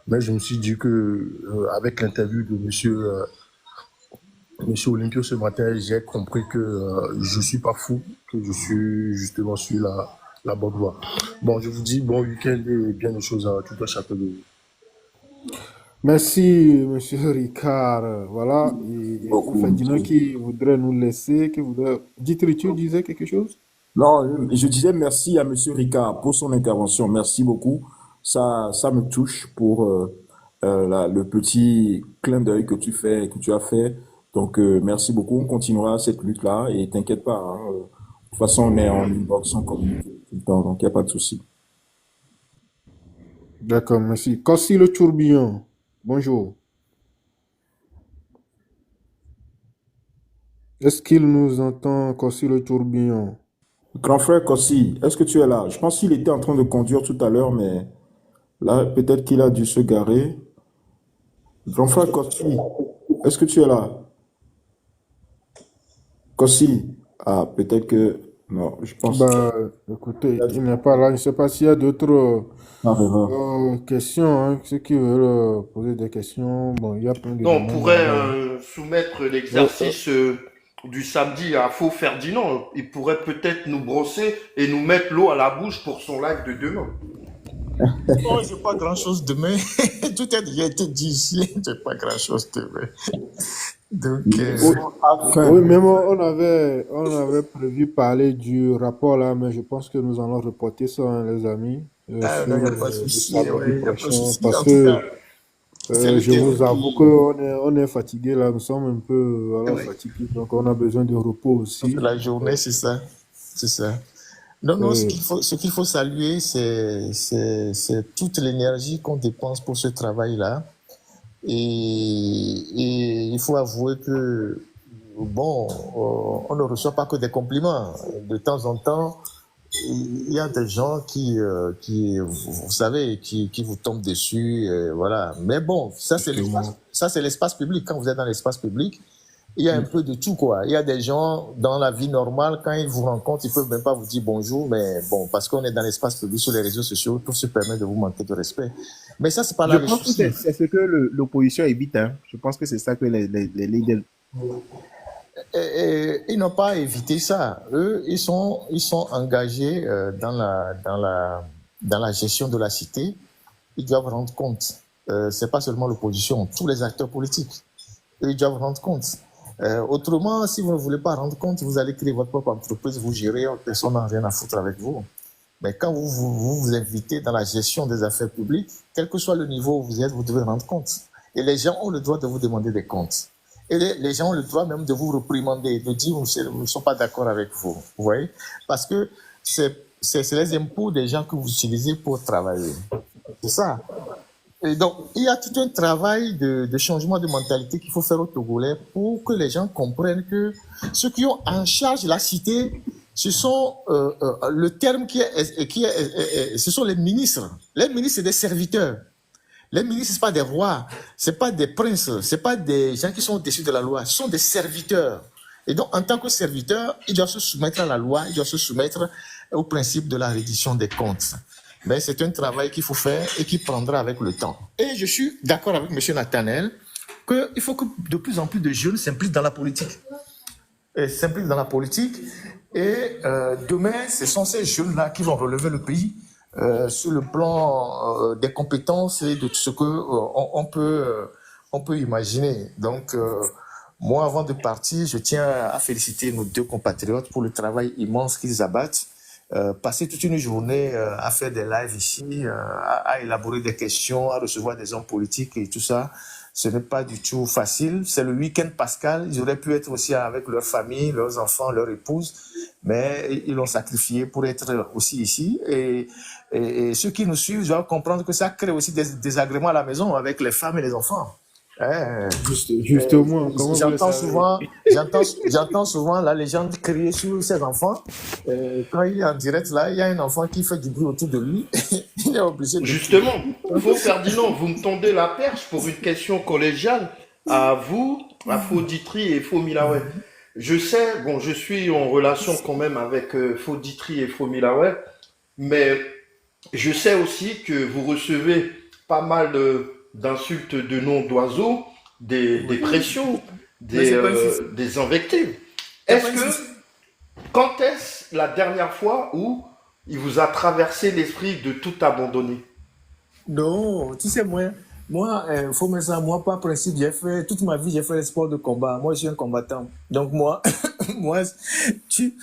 mais je me suis dit que avec l'interview de monsieur Olympio ce matin, j'ai compris que je suis pas fou, que je suis justement sur la bonne voie. Bon, je vous dis bon week-end et bien des choses à tout un chacun de vous. Merci, monsieur Ricard. Voilà, et Ferdinand qui voudrait nous laisser, Dites-le, tu disais quelque chose? Non, je disais merci à Monsieur Ricard pour son intervention. Merci beaucoup. Ça me touche pour le petit clin d'œil que tu as fait. Donc, merci beaucoup. On continuera cette lutte-là et t'inquiète pas. Hein, de toute façon, on est en inbox, on communique tout le temps, donc il n'y a pas de souci. D'accord, merci. Kossi le tourbillon, bonjour. Est-ce qu'il nous entend, Kossi le tourbillon? Grand frère Kossi, est-ce que tu es là? Je pense qu'il était en train de conduire tout à l'heure, mais là, peut-être qu'il a dû se garer. Grand frère Kossi, est-ce que tu es là? Kossi, peut-être que... Non, je pense... Écoutez, il n'est pas là. Je ne sais pas s'il y a d'autres questions, hein, ceux qui veulent poser des questions. Bon, il y a plein de... Non, on pourrait soumettre l'exercice du samedi à Faux Ferdinand. Il pourrait peut-être nous brosser et nous mettre l'eau à la bouche pour son live de demain. Oh, j'ai pas grand-chose demain. Tout a déjà été dit ici. J'ai pas grand-chose demain. Donc, oui, même on avait prévu parler du rapport là, mais je pense que nous allons reporter ça, hein, les amis. non, il n'y a pas de souci. Parce que je vous avoue qu'on est fatigué là, nous sommes un peu fatigués, donc on a besoin de repos aussi. La journée, c'est ça. C'est ça. Non, ce qu'il faut saluer, c'est toute l'énergie qu'on dépense pour ce travail-là. Et il faut avouer que, bon, on ne reçoit pas que des compliments. De temps en temps, il y a des gens qui vous savez, qui vous tombent dessus, voilà. Mais bon, ça c'est l'espace public. Quand vous êtes dans l'espace public, il y a un peu de tout, quoi. Il y a des gens, dans la vie normale, quand ils vous rencontrent, ils peuvent même pas vous dire bonjour, mais bon, parce qu'on est dans l'espace public, sur les réseaux sociaux, tout se permet de vous manquer de respect. Mais ça, c'est pas là. Je pense que c'est ce que l'opposition évite, hein. Je pense que c'est ça que les leaders... Ils n'ont pas évité ça. Eux, ils sont engagés dans la gestion de la cité. Ils doivent rendre compte. C'est pas seulement l'opposition, tous les acteurs politiques. Eux, ils doivent rendre compte. Autrement, si vous ne voulez pas rendre compte, vous allez créer votre propre entreprise, vous gérez, personne n'a rien à foutre avec vous. Mais quand vous invitez dans la gestion des affaires publiques, quel que soit le niveau où vous êtes, vous devez rendre compte. Et les gens ont le droit de vous demander des comptes. Et les gens ont le droit même de vous réprimander, de dire nous ne sommes pas d'accord avec vous. Vous voyez? Parce que c'est les impôts des gens que vous utilisez pour travailler. C'est ça. Et donc, il y a tout un travail de changement de mentalité qu'il faut faire au Togolais pour que les gens comprennent que ceux qui ont en charge la cité, ce sont le terme ce sont les ministres. Les ministres, c'est des serviteurs. Les ministres, ce pas des rois, ce pas des princes, ce pas des gens qui sont au-dessus de la loi, ce sont des serviteurs. Et donc, en tant que serviteur, il doit se soumettre à la loi, il doit se soumettre au principe de la reddition des comptes. Mais c'est un travail qu'il faut faire et qui prendra avec le temps. Et je suis d'accord avec M. Nathanaël qu'il faut que de plus en plus de jeunes s'impliquent dans la politique. Et demain, ce sont ces jeunes-là qui vont relever le pays sur le plan des compétences et de tout ce qu'on peut imaginer. Donc, moi, avant de partir, je tiens à féliciter nos deux compatriotes pour le travail immense qu'ils abattent. Passer toute une journée à faire des lives ici, à élaborer des questions, à recevoir des hommes politiques et tout ça, ce n'est pas du tout facile. C'est le week-end pascal. Ils auraient pu être aussi avec leur famille, leurs enfants, leur épouse, mais ils l'ont sacrifié pour être aussi ici. Et ceux qui nous suivent doivent comprendre que ça crée aussi des désagréments à la maison avec les femmes et les enfants. Justement, comment vous le J'entends souvent la légende crier sur ses enfants. Quand il est en direct, là, il y a un enfant qui fait du bruit autour de lui. Il est obligé de... Justement, Faux Ferdinand, vous me tendez la perche pour une question collégiale à vous, à Faux Ditry et Faux Milaway. Je sais, bon, je suis en relation quand même avec Faux Ditry et Faux Milaway, mais je sais aussi que vous recevez pas mal d'insultes de noms d'oiseaux, des pressions, des invectives. Quand est-ce la dernière fois où il vous a traversé l'esprit de tout abandonner? Non, tu sais, moi, faut mettre ça, moi, par principe, toute ma vie, j'ai fait le sport de combat. Moi, je suis un combattant. Donc, moi, tu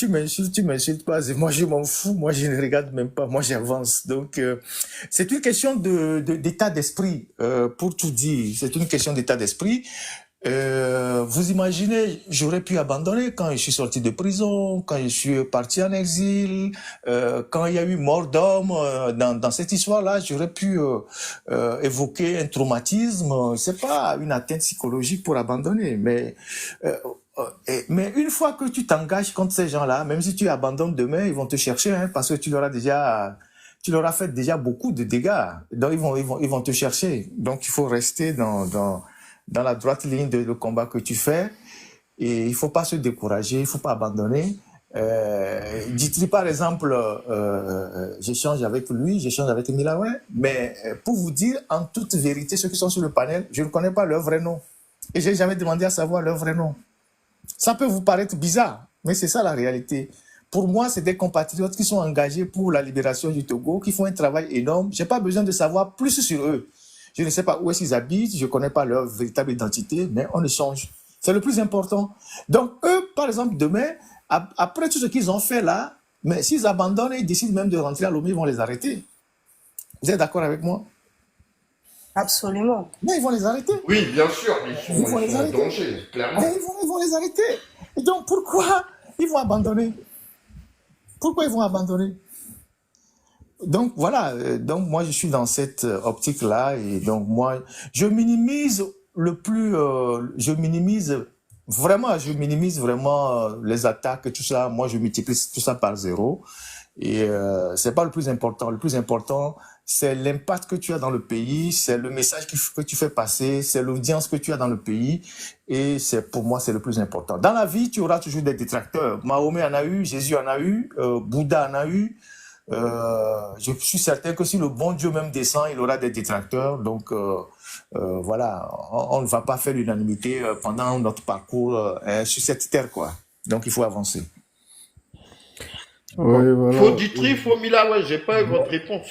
m'insultes pas. Moi, je m'en fous. Moi, je ne regarde même pas. Moi, j'avance. Donc, c'est une question d'état d'esprit, pour tout dire. C'est une question d'état d'esprit. Vous imaginez, j'aurais pu abandonner quand je suis sorti de prison, quand je suis parti en exil, quand il y a eu mort d'homme dans cette histoire-là, j'aurais pu évoquer un traumatisme. C'est pas une atteinte psychologique pour abandonner, mais une fois que tu t'engages contre ces gens-là, même si tu abandonnes demain, ils vont te chercher, hein, parce que tu leur as fait déjà beaucoup de dégâts. Donc ils vont te chercher. Donc il faut rester dans la droite ligne de combat que tu fais, et il faut pas se décourager, il faut pas abandonner. Ditry, par exemple, j'échange avec lui, j'échange avec Milaway, mais pour vous dire, en toute vérité, ceux qui sont sur le panel, je ne connais pas leur vrai nom. Et j'ai jamais demandé à savoir leur vrai nom. Ça peut vous paraître bizarre, mais c'est ça la réalité. Pour moi, c'est des compatriotes qui sont engagés pour la libération du Togo, qui font un travail énorme. J'ai pas besoin de savoir plus sur eux. Je ne sais pas où est-ce qu'ils habitent, je ne connais pas leur véritable identité, mais on échange. C'est le plus important. Donc, eux, par exemple, demain, après tout ce qu'ils ont fait là, mais s'ils abandonnent et ils décident même de rentrer à Lomé, ils vont les arrêter. Vous êtes d'accord avec moi? Absolument. Mais ils vont les arrêter. Oui, bien sûr, ils sont en danger, clairement. Mais ils vont les arrêter. Et donc, pourquoi ils vont abandonner? Pourquoi ils vont abandonner? Donc voilà, donc moi je suis dans cette optique-là, et donc moi je minimise vraiment les attaques et tout ça. Moi je multiplie tout ça par 0, et c'est pas le plus important. Le plus important, c'est l'impact que tu as dans le pays, c'est le message que tu fais passer, c'est l'audience que tu as dans le pays, et pour moi c'est le plus important. Dans la vie, tu auras toujours des détracteurs. Mahomet en a eu, Jésus en a eu, Bouddha en a eu. Je suis certain que si le bon Dieu même descend, il aura des détracteurs. Donc voilà, on ne va pas faire l'unanimité pendant notre parcours sur cette terre, quoi. Donc il faut avancer. Oui, voilà. Faux Ditry, Faux Milaway, j'ai pas eu votre réponse.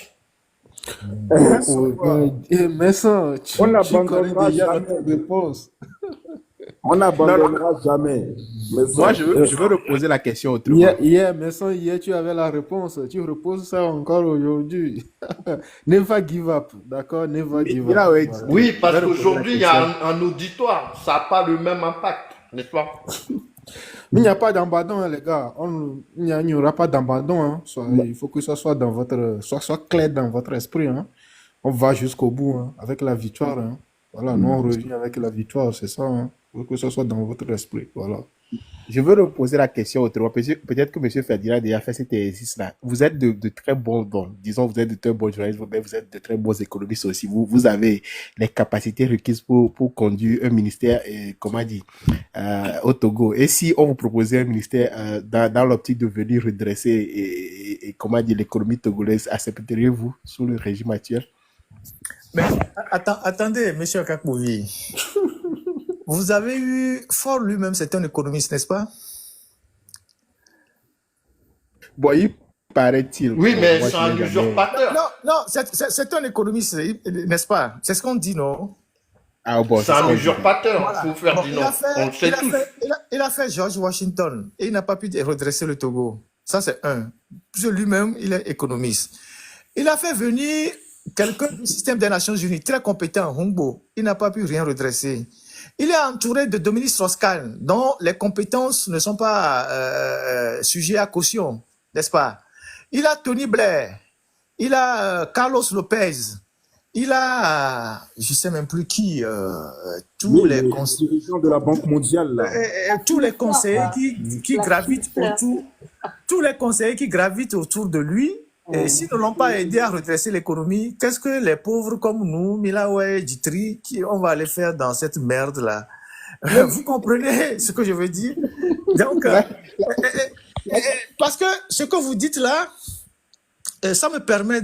Mais ça, tu connais déjà notre réponse. On n'abandonnera jamais. Mais Moi, je veux reposer la question autrement. Hier, tu avais la réponse. Tu reposes ça encore aujourd'hui. Never give up. D'accord? Never give up. Oui, parce qu'aujourd'hui, il y a un auditoire. Ça n'a pas le même impact, n'est-ce pas? Mais il n'y a pas d'abandon, hein, les gars. Il n'y aura pas d'abandon. Hein. Il faut que ça soit soit clair dans votre esprit. Hein. On va jusqu'au bout, hein, avec la victoire. Hein. Voilà, nous on revient avec la victoire, c'est ça. Il faut que ça soit dans votre esprit. Voilà. je veux reposer la question autrement. Peut-être que M. Ferdinand a déjà fait cet exercice-là. Vous êtes de très bons, bon, disons, vous êtes de très bons journalistes, mais vous êtes de très bons économistes aussi. Vous avez les capacités requises pour conduire un ministère, comment dire, au Togo. Et si on vous proposait un ministère dans l'optique de venir redresser et comment dire, l'économie togolaise, accepteriez-vous sous le régime actuel? Mais attendez, monsieur Kakouvi. Vous avez eu, Ford lui-même, c'est un économiste, n'est-ce pas? Bon, il paraît-il. Oui, mais moi, c'est un usurpateur. Non, c'est un économiste, n'est-ce pas? C'est ce qu'on dit, non? Ah, bon, c'est un usurpateur, voilà. faut faire du nom. On le sait tous. Il a fait George Washington et il n'a pas pu redresser le Togo. Ça, c'est un. Lui-même, il est économiste. Il a fait venir quelqu'un du système des Nations Unies, très compétent, Humbo. Il n'a pas pu rien redresser. Il est entouré de Dominique Strauss-Kahn, dont les compétences ne sont pas sujets à caution, n'est-ce pas? Il a Tony Blair, il a Carlos Lopez, il a, je ne sais même plus qui, tous les dirigeants de la Banque mondiale, là. Tous les conseillers qui gravitent autour, tous les conseillers qui gravitent autour de lui. Et s'ils ne l'ont pas aidé à redresser l'économie, qu'est-ce que les pauvres comme nous, Milawe, Djitri, on va aller faire dans cette merde-là? Vous comprenez ce que je veux dire? Donc, parce que ce que vous dites là, ça me permet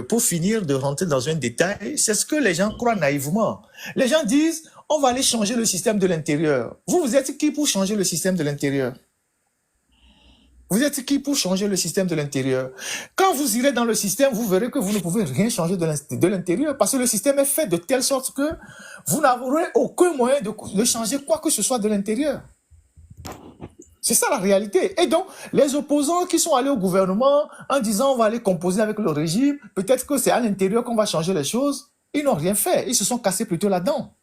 pour finir, de rentrer dans un détail. C'est ce que les gens croient naïvement. Les gens disent, on va aller changer le système de l'intérieur. Vous êtes qui pour changer le système de l'intérieur? Vous êtes qui pour changer le système de l'intérieur? Quand vous irez dans le système, vous verrez que vous ne pouvez rien changer de l'intérieur parce que le système est fait de telle sorte que vous n'aurez aucun moyen de changer quoi que ce soit de l'intérieur. C'est ça la réalité. Et donc, les opposants qui sont allés au gouvernement en disant on va aller composer avec le régime, peut-être que c'est à l'intérieur qu'on va changer les choses, ils n'ont rien fait. Ils se sont cassés plutôt là-dedans.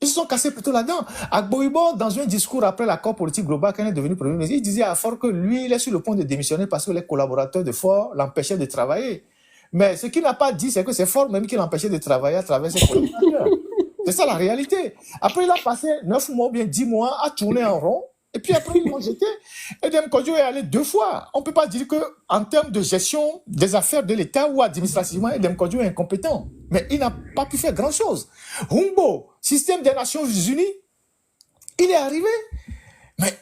Ils se sont cassés plutôt là-dedans. Agboibo, dans un discours après l'accord politique global, quand il est devenu Premier ministre, il disait à Faure que lui, il est sur le point de démissionner parce que les collaborateurs de Faure l'empêchaient de travailler. Mais ce qu'il n'a pas dit, c'est que c'est Faure même qui l'empêchait de travailler à travers ses collaborateurs. C'est ça la réalité. Après, il a passé 9 mois ou bien 10 mois à tourner en rond. Et puis après, ils l'ont jeté. Edem Kodjo est allé 2 fois. On ne peut pas dire qu'en termes de gestion des affaires de l'État ou administrativement, Edem Kodjo est incompétent. Mais il n'a pas pu faire grand-chose. Humbo, système des Nations Unies, il est arrivé. Mais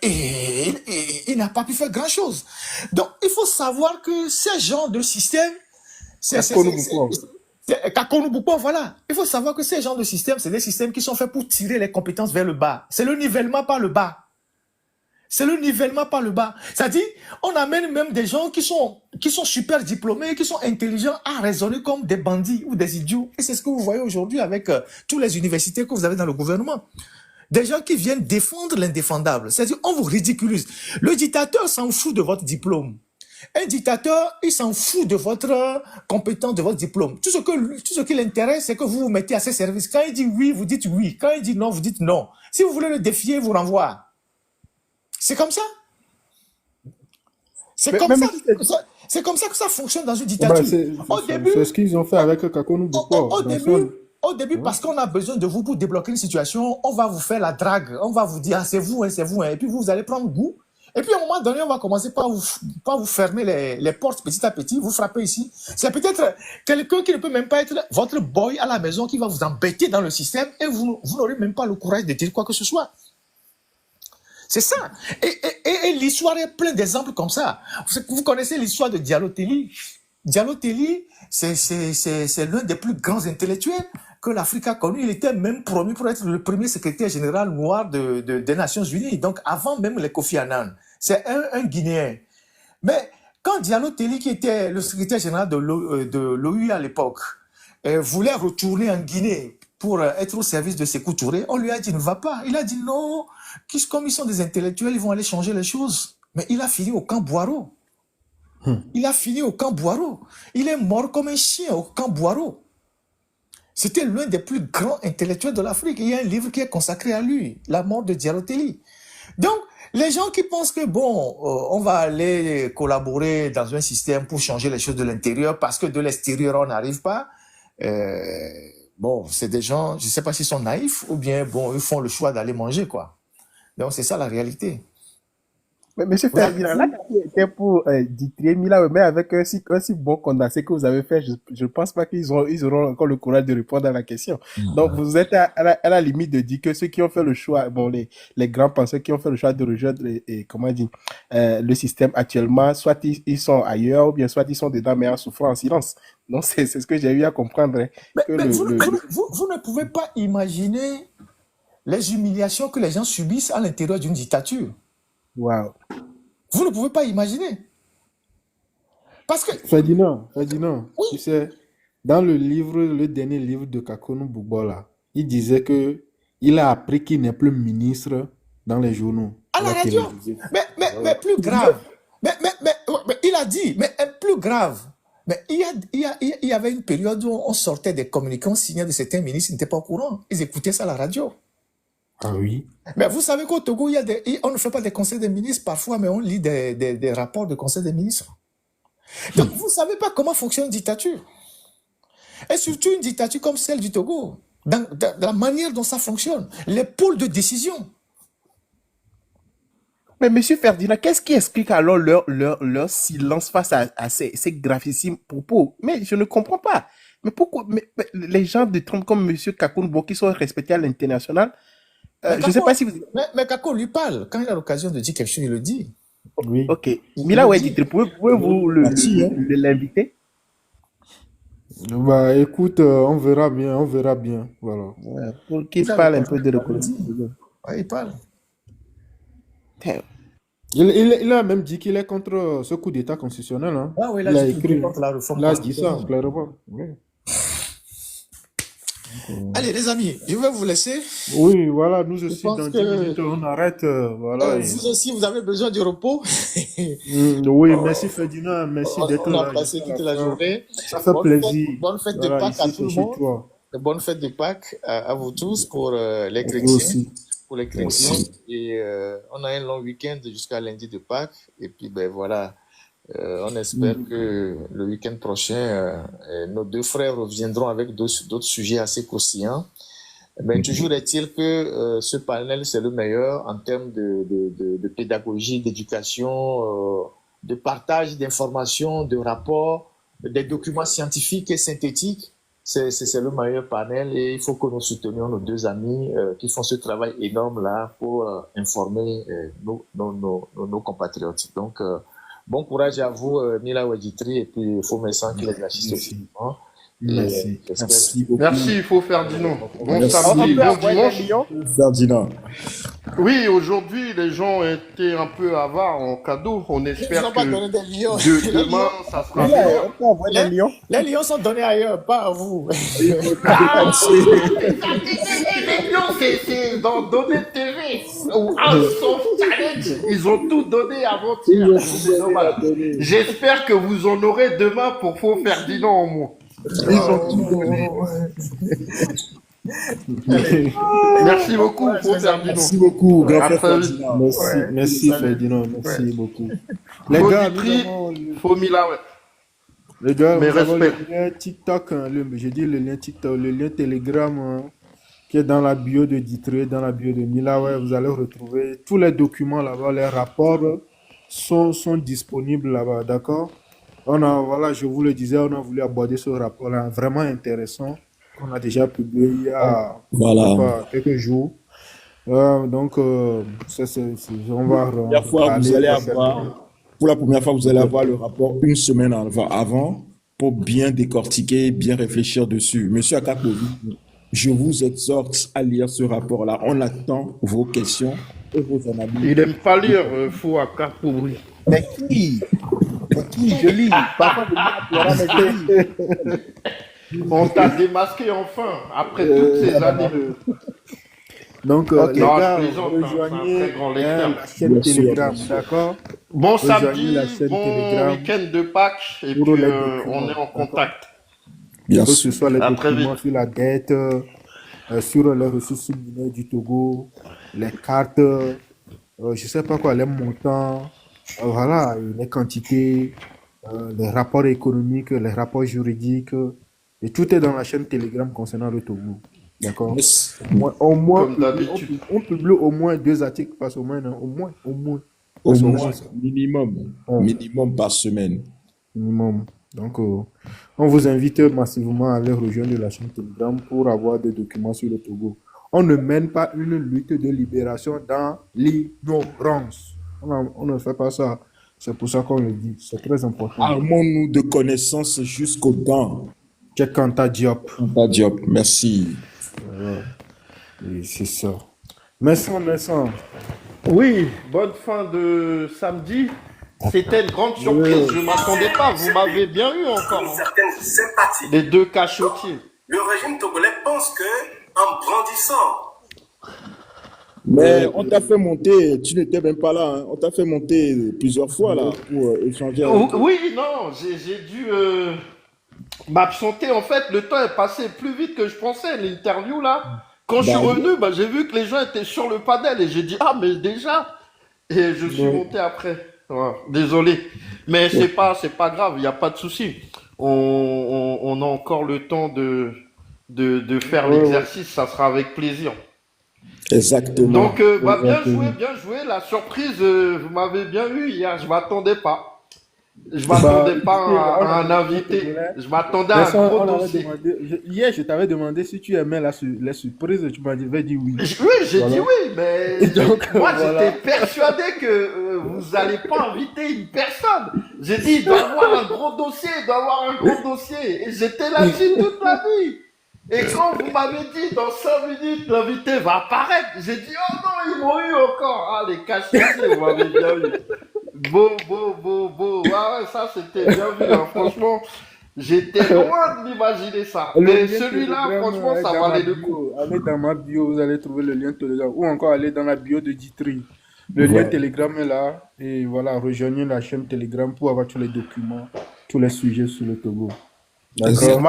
il n'a pas pu faire grand-chose. Donc, il faut savoir que ces genres de systèmes... Kakonou, voilà. Il faut savoir que ces genres de systèmes, c'est des systèmes qui sont faits pour tirer les compétences vers le bas. C'est le nivellement par le bas. C'est le nivellement par le bas. C'est-à-dire, on amène même des gens qui sont super diplômés, qui sont intelligents à raisonner comme des bandits ou des idiots. Et c'est ce que vous voyez aujourd'hui avec toutes les universités que vous avez dans le gouvernement. Des gens qui viennent défendre l'indéfendable. C'est-à-dire, on vous ridiculise. Le dictateur s'en fout de votre diplôme. Un dictateur, il s'en fout de votre compétence, de votre diplôme. Tout ce qui l'intéresse, c'est que vous vous mettez à ses services. Quand il dit oui, vous dites oui. Quand il dit non, vous dites non. Si vous voulez le défier, vous renvoie. C'est comme ça. C'est comme ça que ça fonctionne dans une dictature. C'est ce qu'ils ont fait avec Kakonou Bouko. Au début, parce qu'on a besoin de vous pour débloquer une situation, on va vous faire la drague. On va vous dire, ah, c'est vous, hein, c'est vous. Hein. Et puis vous allez prendre goût. Et puis à un moment donné, on va commencer par vous fermer les portes petit à petit, vous frappez ici. C'est peut-être quelqu'un qui ne peut même pas être votre boy à la maison qui va vous embêter dans le système et vous n'aurez même pas le courage de dire quoi que ce soit. C'est ça. Et l'histoire est pleine d'exemples comme ça. Vous connaissez l'histoire de Diallo Telli. Diallo Telli, c'est l'un des plus grands intellectuels que l'Afrique a connu. Il était même promu pour être le premier secrétaire général noir des Nations Unies, donc avant même les Kofi Annan. C'est un Guinéen. Mais quand Diallo Telli, qui était le secrétaire général de l'OU à l'époque, voulait retourner en Guinée pour être au service de Sékou Touré, on lui a dit ne va pas. Il a dit non, comme ils sont des intellectuels, ils vont aller changer les choses. Mais il a fini au camp Boiro. Il a fini au camp Boiro. Il est mort comme un chien au camp Boiro. C'était l'un des plus grands intellectuels de l'Afrique. Il y a un livre qui est consacré à lui, La mort de Diallo Telli. Donc, les gens qui pensent que, bon, on va aller collaborer dans un système pour changer les choses de l'intérieur parce que de l'extérieur, on n'arrive pas, bon, c'est des gens, je ne sais pas s'ils sont naïfs ou bien, bon, ils font le choix d'aller manger, quoi. Donc, c'est ça la réalité. Mais monsieur Vous avez Ferdinand, là, vu? qui était pour Ditrier Mila, mais avec un si bon condensé que vous avez fait, je ne pense pas ils auront encore le courage de répondre à la question. Donc, vous êtes à la limite de dire que ceux qui ont fait le choix, bon, les grands penseurs qui ont fait le choix de rejoindre, comment dire, le système actuellement, soit ils sont ailleurs, ou bien soit ils sont dedans, mais en souffrant en silence. Donc, c'est ce que j'ai eu à comprendre, hein, que Mais vous ne pouvez pas imaginer les humiliations que les gens subissent à l'intérieur d'une dictature. Wow. Vous ne pouvez pas imaginer. Parce que... Ferdinand, Oui. tu sais, dans le dernier livre de Kakonou Boubola, il disait que il a appris qu'il n'est plus ministre dans les journaux. À la radio. Mais plus grave. Mais il a dit, mais plus grave. Mais il y avait une période où on sortait des communiqués, on signait de certains ministres, ils n'étaient pas au courant. Ils écoutaient ça à la radio. Ah oui. Mais vous savez qu'au Togo, on ne fait pas des conseils des ministres parfois, mais on lit des rapports de conseils des ministres. Donc, vous ne savez pas comment fonctionne une dictature. Et surtout une dictature comme celle du Togo, dans la manière dont ça fonctionne, les pôles de décision. Mais monsieur Ferdinand, qu'est-ce qui explique alors leur silence face à ces gravissimes propos? Mais je ne comprends pas. Mais pourquoi mais les gens de Trump comme monsieur Kakounbo qui sont respectés à l'international, je ne sais pas si vous... Mais Kako lui parle. Quand il a l'occasion de dire quelque chose, il le dit. Oui. Ok. Mila Weditri, pouvez-vous l'inviter? Bah écoute, on verra bien, voilà. Ouais, pour qu'il parle un peu de l'économie. Ouais, il parle. Il a même dit qu'il est contre ce coup d'État constitutionnel. Hein. Ah oui, il a dit qu'il écrit. est contre la réforme Il a dit ça constitutionnelle. clairement. Oui. Allez, les amis, je vais vous laisser. Oui, voilà, nous aussi, pense dans 10 que- minutes, on arrête. Voilà. Vous aussi, vous avez besoin de repos. Oui, merci Ferdinand, merci d'être On a là. passé toute la journée. Ça fait plaisir. Bonne fête de Voilà, Pâques à ici, tout le c'est chez monde. toi. Bonne fête de Pâques à vous tous pour les Vous chrétiens. aussi. Pour les chrétiens. Et on a un long week-end jusqu'à lundi de Pâques. Et puis, ben voilà, on espère que le week-end prochain, nos deux frères reviendront avec d'autres sujets assez croustillants. Ben, toujours est-il que ce panel, c'est le meilleur en termes de pédagogie, d'éducation, de partage d'informations, de rapports, des documents scientifiques et synthétiques. C'est le meilleur panel et il faut que nous soutenions nos deux amis qui font ce travail énorme-là pour informer nos compatriotes. Donc, bon courage à vous, Mila Weditri, et puis Fomessan qui les assiste aussi. Hein. Merci. Merci beaucoup. Merci, Faux Ferdinand. Bon Merci. samedi, bon dimanche. Ferdinand. Oui, aujourd'hui, les gens étaient un peu avares en cadeau. On Ils espère n'ont pas donné des lions. demain, ça sera meilleur. Les lions sont donnés ailleurs, pas à vous. Les lions, c'est dans Donner TV ou House of Challenge. Ils ont tout donné avant-hier. C'est normal. J'espère que vous en aurez demain pour Faux Ferdinand au moins. Ils ont tout donné. Merci beaucoup, Faux Ferdinand. Merci beaucoup, grand À frère très vite. Ferdinand. Merci Ferdinand, merci beaucoup. Les Faux gars, Ditri, nous avons Faux Mila, ouais. les gars, Mes nous avons le respects. lien TikTok, hein, je dis le lien TikTok, le lien Telegram hein, qui est dans la bio de Ditré, dans la bio de Mila. Ouais, vous allez retrouver tous les documents là-bas, les rapports sont disponibles là-bas, d'accord? Voilà, je vous le disais, on a voulu aborder ce rapport-là vraiment intéressant qu'on a déjà publié il y a Voilà. quelques jours. Donc, on va Première fois, parler vous allez prochainement. avoir, pour la première fois, vous allez avoir le rapport une semaine avant pour bien décortiquer, bien réfléchir dessus. Monsieur Akakovi, je vous exhorte à lire ce rapport-là. On attend vos questions et vos analyses. Il n'aime pas lire, Faux Akakouri. Mais qui? Je lis. Parfois, je lis à pleurer, mais je lis. On t'a démasqué enfin, après toutes ces années. Donc, Ok. les Non, gars, je plaisante, hein, rejoignez c'est un très grand lecteur. la chaîne Bien sûr, Telegram, bien sûr. d'accord? Bon Rejoignez samedi, la chaîne bon Telegram week-end de Pâques, et pour puis les on documents, est en contact. Bien que sûr. ce soit les À très documents vite. sur la dette, sur les ressources minières du Togo, les cartes, je sais pas quoi, les montants, voilà, les quantités, les rapports économiques, les rapports juridiques, et tout est dans la chaîne Telegram concernant le Togo. D'accord? Yes. Au moins, Comme d'habitude. on publie au moins 2 articles par semaine, hein. Au moins. Au Parce qu'on moins, ça. minimum. Ouais, Minimum par semaine. minimum. Donc, on vous invite massivement à aller rejoindre la chaîne Telegram pour avoir des documents sur le Togo. On ne mène pas une lutte de libération dans l'ignorance. On ne fait pas ça. C'est pour ça qu'on le dit. C'est très important. Armons-nous de connaissances jusqu'au dents. Check Anta Diop. Anta Diop, merci. Voilà. Et c'est ça. Merci. Oui, bonne fin de samedi. C'était une grande surprise. Je ne m'attendais pas. Vous m'avez bien eu encore. Une certaine sympathie. Les deux cachotiers. Le régime togolais pense que en brandissant Mais on t'a fait monter, tu n'étais même pas là, hein. On t'a fait monter plusieurs fois là pour échanger avec toi. Oui, non, j'ai dû m'absenter. En fait, le temps est passé plus vite que je pensais. L'interview là, quand je suis revenu, j'ai vu que les gens étaient sur le panel et j'ai dit ah mais déjà. Et je suis monté après. Ouais, désolé, mais c'est pas grave. Il n'y a pas de souci. On a encore le temps de faire l'exercice. Ça sera avec plaisir. Exactement. Donc, bien joué. La surprise, vous m'avez bien eu hier. Je m'attendais pas. Je m'attendais pas à un invité. Je m'attendais à un gros dossier. Hier, je t'avais demandé si tu aimais les surprises. Tu m'avais dit oui. Oui, j'ai dit oui, mais donc, moi, j'étais persuadé que vous n'allez pas inviter une personne. J'ai dit, il doit avoir un gros dossier, Et j'étais là-dessus toute la nuit. Et quand vous m'avez dit, dans 5 minutes, l'invité va apparaître, j'ai dit, oh non, ils m'ont eu encore. Ah, les cachotiers, vous m'avez bien eu. Beau. Ouais, ça, c'était bien vu, hein. Franchement, j'étais loin de m'imaginer ça. Mais celui-là, franchement, ça valait le coup. Allez dans ma bio, vous allez trouver le lien Telegram. Ou encore aller dans la bio de Ditri. Le lien Telegram est là. Et voilà, rejoignez la chaîne Telegram pour avoir tous les documents, tous les sujets sur le Togo. D'accord.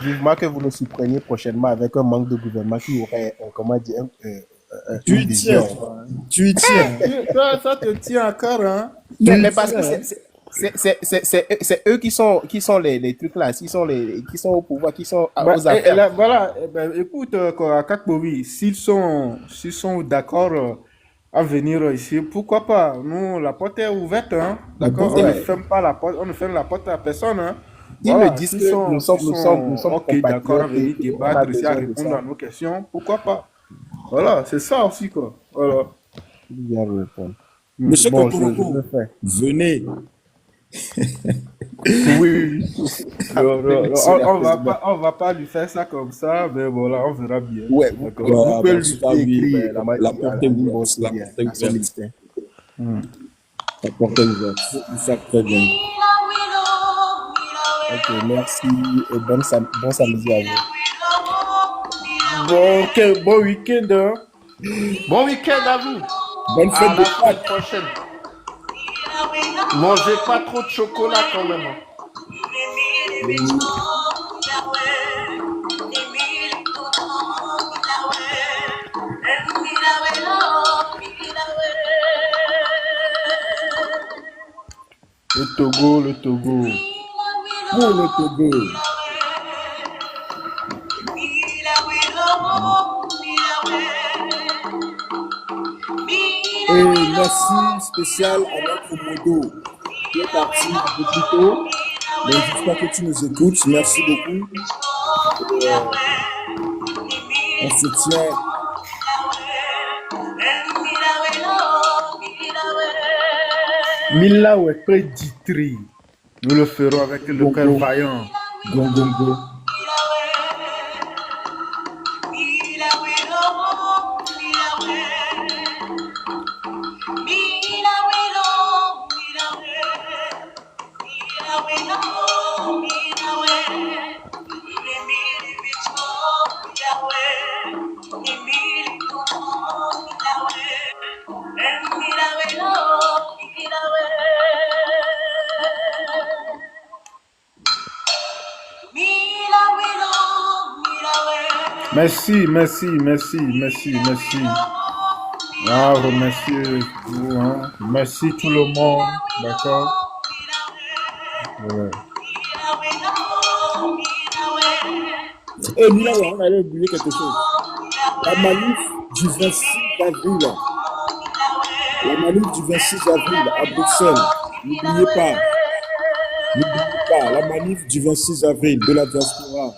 Vivement que vous nous surpreniez prochainement avec un manque de gouvernement qui aurait, comment dire, Tu y tiens. Ça te tient encore, hein? Mais parce que c'est eux qui sont les trucs là, qui sont au pouvoir, qui sont aux affaires. Écoute, à Kakbovi, s'ils sont d'accord à venir ici, pourquoi pas? Nous, la porte est ouverte, hein? D'accord? On ne ferme pas la porte, on ne ferme la porte à personne, hein? Ils me disent que nous sommes ok, d'accord, à venir débattre ici, à répondre à nos questions, pourquoi pas? Voilà, c'est ça aussi, quoi. Voilà. Monsieur Kokoroko, venez. Oui. On va pas lui faire ça comme ça, mais voilà, on verra bien. Ouais, vous pouvez lui écrire la porte est ouverte. La porte est ouverte. Ils savent très bien. Ok, merci et bon samedi à vous. Bon week-end. Hein? Bon week-end à vous. Bonne fête de Pâques prochaine. Mangez pas trop de chocolat quand même. Le Togo. Pour le Togo. Et merci spécial à notre modo qui est parti un peu plus tôt. Mais j'espère que tu nous écoutes. Merci beaucoup. On se tient. Mila Wekpe Ditri. Nous le ferons avec le cœur vaillant. Go. Merci. Ah, remerciez vous, hein. Merci tout le monde, d'accord? Ouais. Eh, Mila, ouais, on allait oublier quelque chose. La manif du 26 avril. La manif du 26 avril à Bruxelles. N'oubliez pas. N'oubliez pas. La manif du 26 avril de la diaspora.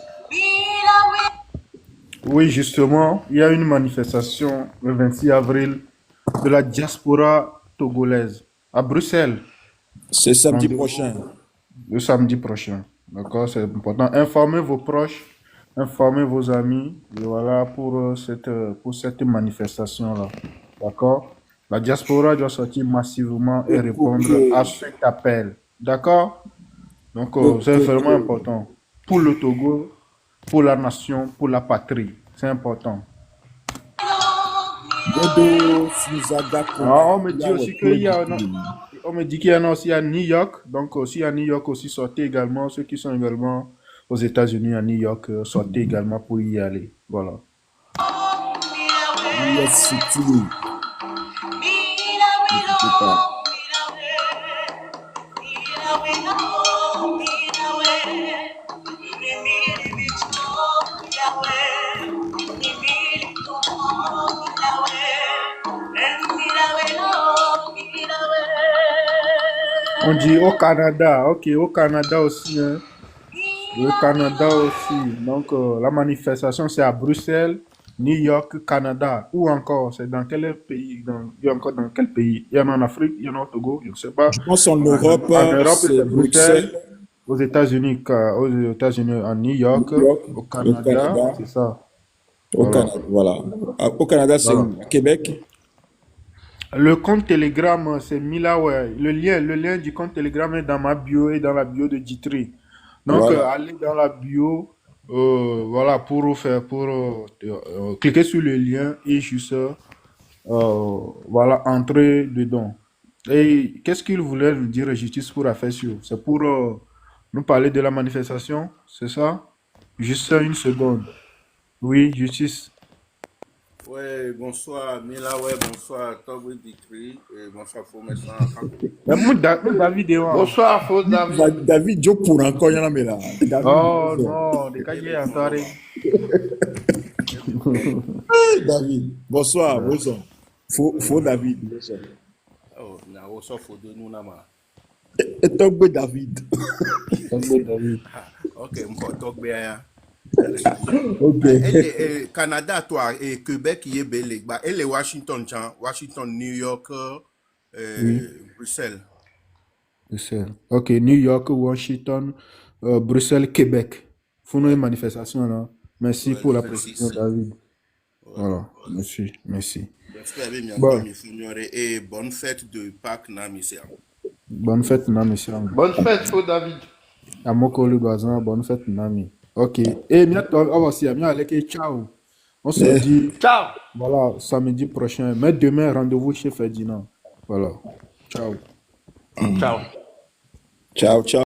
Oui, justement, il y a une manifestation le 26 avril de la diaspora togolaise à Bruxelles. C'est samedi Rendez-vous prochain. le samedi prochain. D'accord, c'est important. Informez vos proches, informez vos amis, et voilà pour cette manifestation-là. D'accord? La diaspora doit sortir massivement et Et pour répondre que, à cet appel. D'accord? Donc, pour c'est que, vraiment important pour le Togo, pour la nation, pour la patrie. C'est important. Dodo Fuzaga Alors, on me dit Mila, ouais, aussi qu'il y a, Claude. on me dit qu'il y en a aussi à New York. Donc, aussi à New York, aussi sortez également. Ceux qui sont également aux États-Unis, à New York, sortez également pour y aller. Voilà. New York City. N'hésitez pas. On dit au Canada. Ok, au Canada aussi. Hein. Le Canada aussi. Donc, la manifestation, c'est à Bruxelles, New York, Canada. Ou encore, c'est dans quel pays? Il y a encore dans quel pays? Il y en a en Afrique, il y en a au Togo, je ne sais pas. Je pense en Europe, En Europe, c'est c'est Bruxelles. Bruxelles, Aux États-Unis, à New York, New York, au au Canada, Canada, c'est ça. au Voilà. Canada, voilà. Au Canada, c'est Voilà. à Québec. Le compte Telegram, c'est Milaway. Le lien du compte Telegram est dans ma bio et dans la bio de Ditri. Donc, Voilà. allez dans la bio, voilà, cliquez sur le lien et juste, voilà, entrer dedans. Et qu'est-ce qu'il voulait nous dire, Justice pour affaires sûres? C'est pour nous parler de la manifestation, c'est ça? Juste une seconde. Oui, Justice. Ouais, bonsoir Mila, ouais, bonsoir Togo Ditri, et bonsoir Fomessa. Mais David est où? Bonsoir, Faux David. David, Joe pour encore, il y en a, mais là. David, Oh non, des cahiers en soirée. David, bonsoir, bonsoir. Faux David. Bonsoir. Oh, na oso fodo nous nama. Et Togbe David. Togbe David. Ok, m'ko togbe ya. Ok. Canada, toi, et Québec, y est belé. Bah, et les Washington, New York, Oui, Bruxelles. Bruxelles. Ok, New York, Washington, Bruxelles, Québec. Faut nous une manifestation là. Merci Ouais, pour le la 26. précision, David. Ouais, Voilà, voilà. merci, merci. J'espère bien Bon, et bonne fête de Pâques, Namissia. bonne fête, Nami. Bonne fête, Faux David. Amoko le Bazan, bonne fête, Nami. Ok, et bientôt, on va aussi, ciao. On se dit, Ciao. voilà, samedi prochain. Mais demain, rendez-vous chez Ferdinand. Voilà, ciao. Ciao. Ciao, ciao.